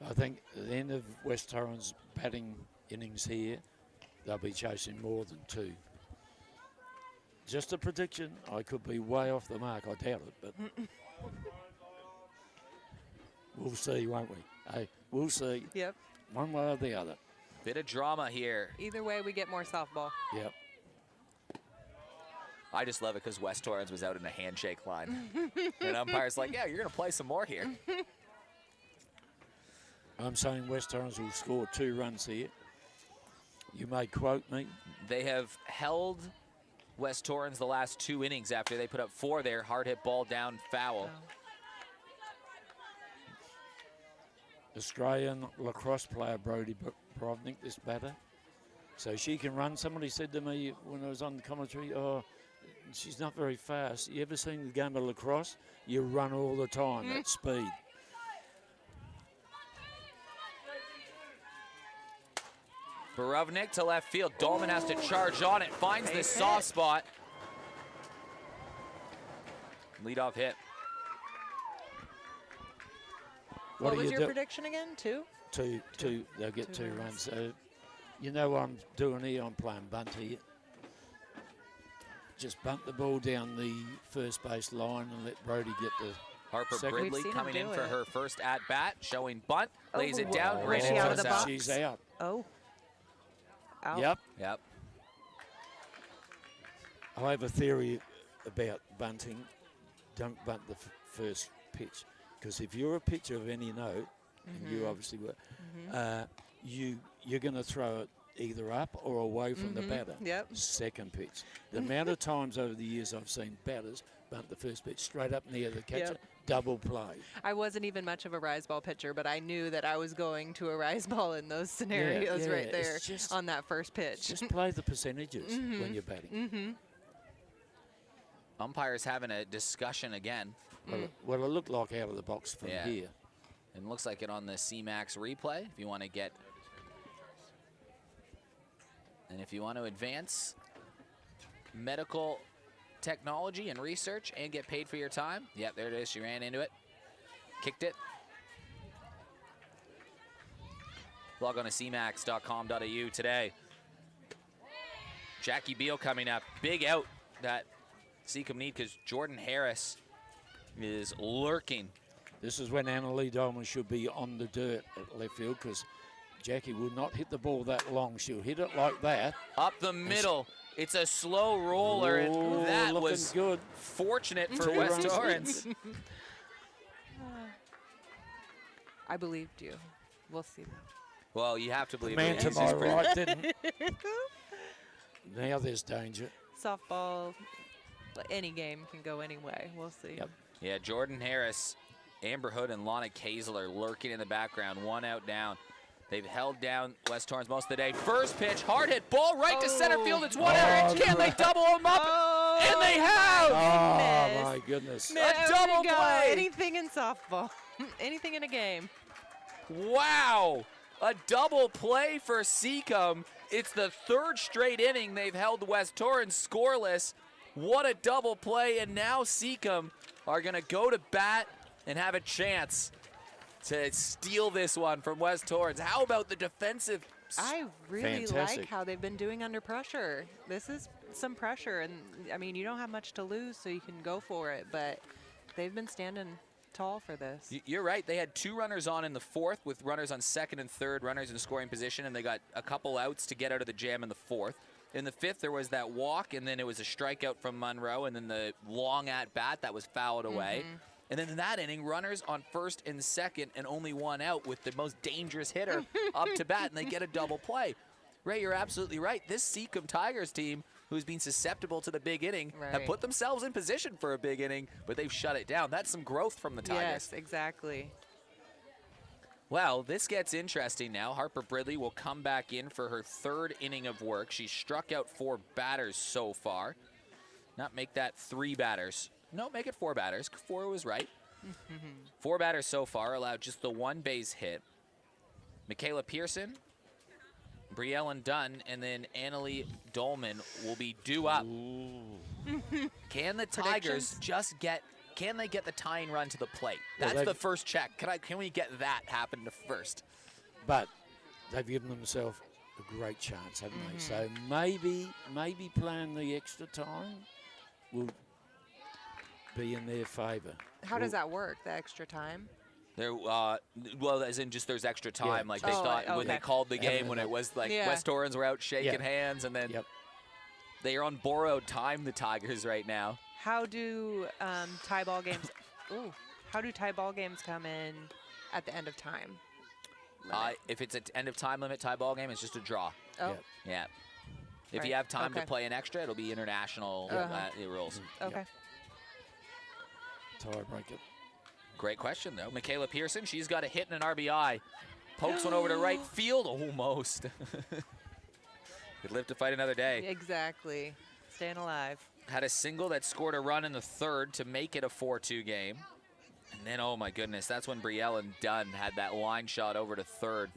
I think at the end of West Torrens' batting innings here, they'll be chasing more than 2. Just a prediction. I could be way off the mark. I doubt it, but we'll see, won't we? Hey, we'll see. Yep. One way or the other. Bit of drama here. Either way, we get more softball. Yep. I just love it because West Torrens was out in a handshake line. And umpire's like, yeah, you're going to play some more here. I'm saying West Torrens will score 2 runs here. You may quote me. They have held West Torrens the last 2 innings after they put up 4 there. Hard hit ball down, foul. Australian lacrosse player Brodie Borovnik, this batter. So she can run. Somebody said to me when I was on the commentary, oh, she's not very fast. You ever seen the game of lacrosse? You run all the time at speed. Borovnik to left field. Dolman has to charge on it. Finds the soft spot. Leadoff hit. What do was you your do? prediction again? 2? 2. They'll get 2 2 runs. runs. So, you know what I'm doing here? I'm playing bunt here. Just bunt the ball down the first base line and let Brodie get the Harper second. Bridley We've seen coming him in do for it. her first at-bat, showing bunt, lays it Oh, down, was right she into out of the the zone. box? She's out. Oh. Out. Yep. Yep. I have a theory about bunting. Don't bunt the first pitch, because if you're a pitcher of any note, and you obviously were, you're going to throw it either up or away from the batter. Yep. Second pitch. The amount of times over the years I've seen batters bunt the first pitch straight up near the catcher, Yep. double play. I wasn't even much of a rise ball pitcher, but I knew that I was going to a rise ball in those scenarios yeah, right there it's just- on that first pitch. Just play the percentages when you're batting. Umpire's having a discussion again. Well, it looked like out of the box from Yeah. here. And looks like it on the CMAX replay if you want to get. And if you want to advance medical technology and research and get paid for your time. Yep, there it is. She ran into it. Kicked it. Log on to cmax.com.au today. Jackie Beal coming up. Big out that Seacombe need because Jordan Harris is lurking. This is when Annalie Dolman should be on the dirt at left field, because Jackie will not hit the ball that long. She'll hit it like that. Up the middle. It's a slow roller, and Ooh, that looking was good. fortunate for 2 West runs. Torrens. I believed you. We'll see. Well, you have to believe Man it. to He's my just pretty- right didn't. Now there's danger. Softball, any game can go any way. We'll see. Yep. Yeah, Jordan Harris, Amber Hood, and Lana Kazler lurking in the background. 1 out down. They've held down West Torrens most of the day. First pitch, hard hit ball right to center field. It's 1 out. Can they double him up? And they have! Oh, Miss. my goodness. There we double go. play. Anything in softball. Anything in a game. Wow! A double play for Seacombe. It's the 3rd straight inning they've held West Torrens scoreless. What a double play, and now Seacombe are going to go to bat and have a chance to steal this one from West Torrens. How about the defensive I really fantastic. like how they've been doing under pressure. This is some pressure, and I mean, you don't have much to lose, so you can go for it, but they've been standing tall for this. You're right. They had 2 runners on in the 4th with runners on 2nd and 3rd, runners in scoring position, and they got a couple outs to get out of the jam in the 4th. In the 5th, there was that walk, and then it was a strikeout from Monroe, and then the long at-bat that was fouled away. And then in that inning, runners on 1st and 2nd and only 1 out with the most dangerous hitter up to bat, and they get a double play. Ray, you're absolutely right. This Seacombe Tigers team, who's been susceptible to the big inning, have put themselves in position for a big inning, but they've shut it down. That's some growth from the Tigers. Yes, exactly. Well, this gets interesting now. Harper Bridley will come back in for her 3rd inning of work. She's struck out 4 batters so far. Not make that 3 batters. No, make it 4 batters. 4 was right. 4 batters so far, allowed just the 1 base hit. Michaela Pearson, Briellen Dunn, and then Annalie Dolman will be due up. Can the Tigers just get, can they get the tying run to the plate? Well, That's the first check. Can we get that happen to first? But they've given themselves a great chance, haven't they? So maybe playing the extra time will be in their favour. How does that work, the extra time? There, well, as in just there's extra time. Yeah. Like they thought when they called the game, when it was like West Torrens were out shaking hands, and then they are on borrowed time, the Tigers right now. How do tie ball games? How do tie ball games come in at the end of time? If it's an end of time limit tie ball game, it's just a draw. Oh, Yeah. If you have time to play an extra, it'll be international rules. okay. Tiebreaker. Great question, though. Michaela Pearson, she's got a hit and an RBI. Pokes one over to right field, almost. Could live to fight another day. Exactly. Staying alive. Had a single that scored a run in the 3rd to make it a 4-2 game. And then, oh my goodness, that's when Briellen Dunn had that line shot over to 3rd.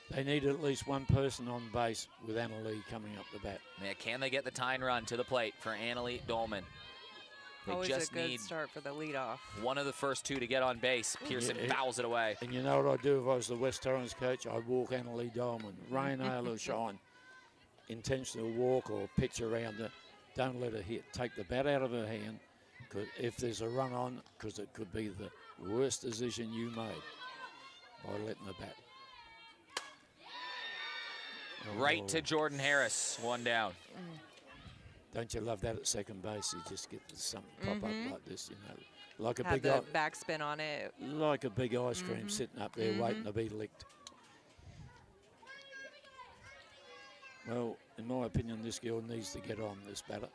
They need at least 1 person on base with Annalie coming up the bat. Yeah, can they get the tying run to the plate for Annalie Dolman? They Always just a good need start for the leadoff. one of the first 2 to get on base. Pearson fouls it away. And you know what I'd do if I was the West Torrens coach? I'd walk Annalie Dolman. Rain, hail or shine. Intentional walk or pitch around her. Don't let her hit. Take the bat out of her hand. Cause if there's a run on, because it could be the worst decision you made by letting the bat. Right to Jordan Harris, 1 down. Don't you love that at second base? You just get something pop up like this, you know, like a Have big the backspin on it. like a big ice cream sitting up there waiting to be licked. Well, in my opinion, this girl needs to get on this batter.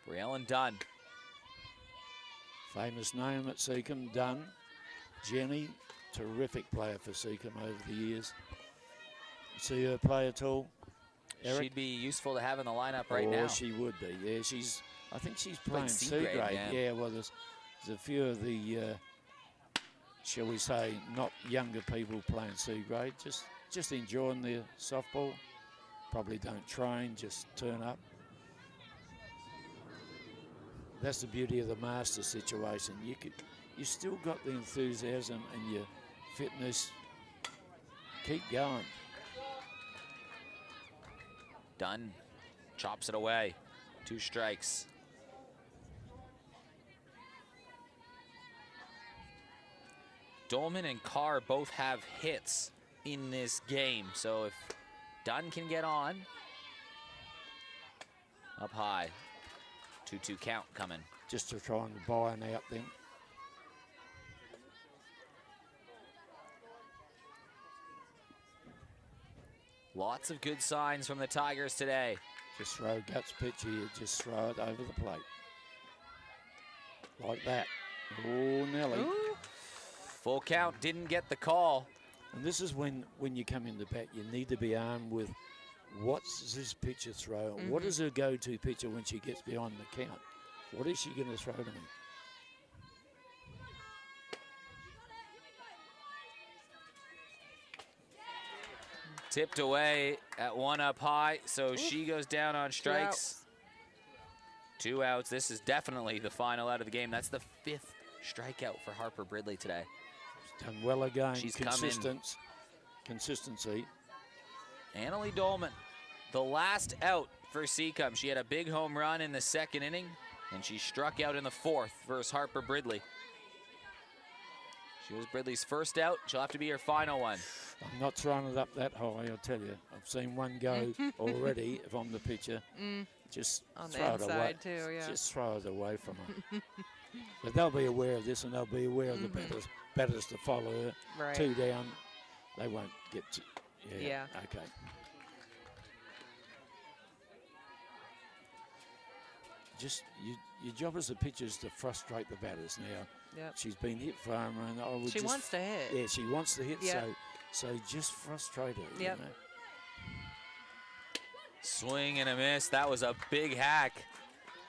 Briellen Dunn. Famous name at Seacombe, Dunn. Jenny, terrific player for Seacombe over the years. See her play at all? Eric? She'd be useful to have in the lineup right now. She would be. Yeah, I think she's playing C C grade, grade. Yeah, well, there's a few of the, shall we say, not younger people playing C grade. Just enjoying their softball. Probably don't train, just turn up. That's the beauty of the master situation. You still got the enthusiasm and your fitness. Keep going. Dunn chops it away. 2 strikes. Dolman and Carr both have hits in this game. So if Dunn can get on, up high. 2-2 count coming. Just to try and buy an out then. Lots of good signs from the Tigers today. Just throw guts pitch here, just throw it over the plate. Like that. Oh, Nelly. Ooh. Full count, didn't get the call. And this is when you come in the bat, you need to be armed with what's this pitcher throw? What is her go-to pitcher when she gets behind the count? What is she going to throw to me? Tipped away at 1 up high, so she goes down on strikes. 2 outs. This is definitely the final out of the game. That's the 5th strikeout for Harper Bridley today. She's done well again. She's consistent. consistency. Annalie Dolman, the last out for Seacombe. She had a big home run in the second inning, and she struck out in the fourth versus Harper Bridley. She was Bridley's first out. She'll have to be her final one. I'm not throwing it up that high, I'll tell you. I've seen one go already, if I'm the pitcher. Just on the throw it away. inside too, yeah. Just throw it away from her. But they'll be aware of this, and they'll be aware of the batters to follow her. Right. 2 down, they won't get to. Yeah. Okay. Just your job as a pitcher is to frustrate the batters. Now, Yep. she's been hit for home run. I would She just, wants to hit. Yeah, she wants to hit. Yep. So just frustrate her. Yep. You know? Swing and a miss. That was a big hack.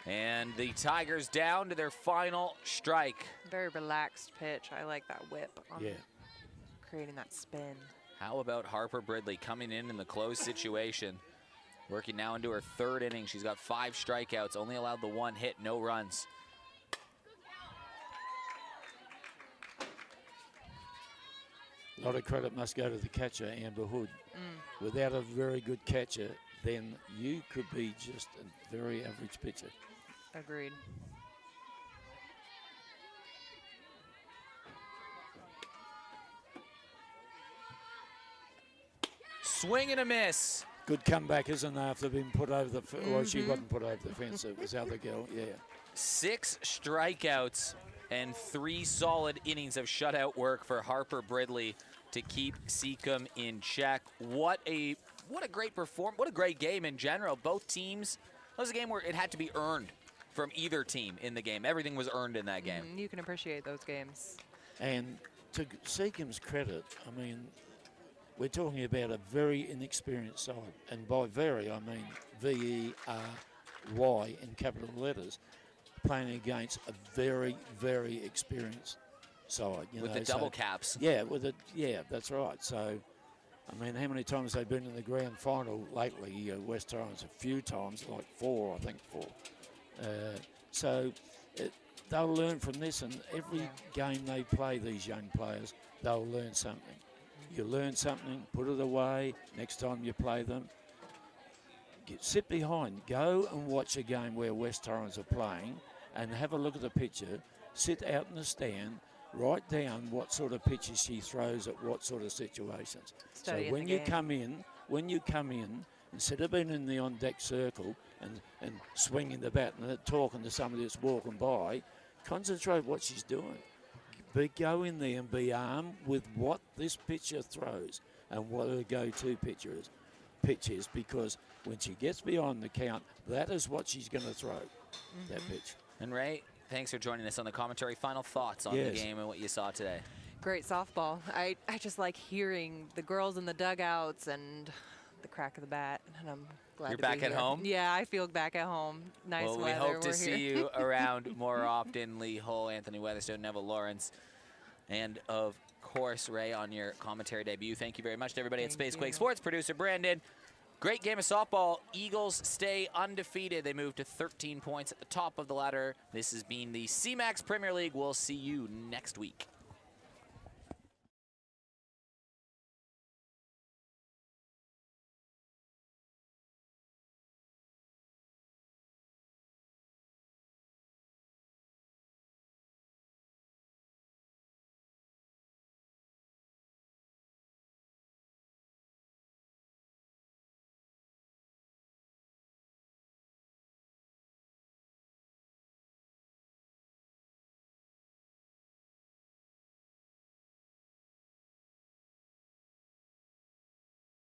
And the Tigers down to their final strike. Very relaxed pitch. I like that whip on Yeah. creating that spin. How about Harper Bridley coming in the close situation? Working now into her third inning. She's got 5 strikeouts, only allowed the 1 hit, no runs. A lot of credit must go to the catcher, Amber Hood. Without a very good catcher, then you could be just a very average pitcher. Agreed. Swing and a miss. Good comeback, isn't it, after being put over the fence? Well, she wasn't put over the fence. It was the other girl, yeah. 6 strikeouts and 3 solid innings of shutout work for Harper Bridley to keep Seacombe in check. What a great performance. What a great game in general. Both teams. It was a game where it had to be earned from either team in the game. Everything was earned in that game. You can appreciate those games. And to Seacombe's credit, I mean, we're talking about a very inexperienced side. And by very, I mean V-E-R-Y in capital letters, playing against a very, very experienced side. With the double caps. Yeah, that's right. So, I mean, how many times have they been in the grand final lately? West Torrens a few times, like 4, I think 4. So they'll learn from this, and every game they play, these young players, they'll learn something. You learn something, put it away. Next time you play them, sit behind. Go and watch a game where West Torrens are playing and have a look at the picture. Sit out in the stand. Write down what sort of pitches she throws at what sort of situations. Study so when you come in, instead of being in the on-deck circle and swinging the bat and talking to somebody that's walking by, concentrate what she's doing. Go in there and be armed with what this pitcher throws and what her go-to pitch is, because when she gets beyond the count, that is what she's going to throw, that pitch. And Ray, thanks for joining us on the commentary. Final thoughts on the game and what you saw today. Great softball. I just like hearing the girls in the dugouts and the crack of the bat, and I'm glad You're to back be at here. home? Yeah, I feel back at home. Nice well, weather. we hope to We're see here. you around more often. Lee Hull, Anthony Weatherstone, Neville Lawrence, and of course, Ray, on your commentary debut. Thank you very much to everybody at Space Quake Sports. Producer Brandon. Great game of softball. Eagles stay undefeated. They move to 13 points at the top of the ladder. This has been the CMAX Premier League. We'll see you next week.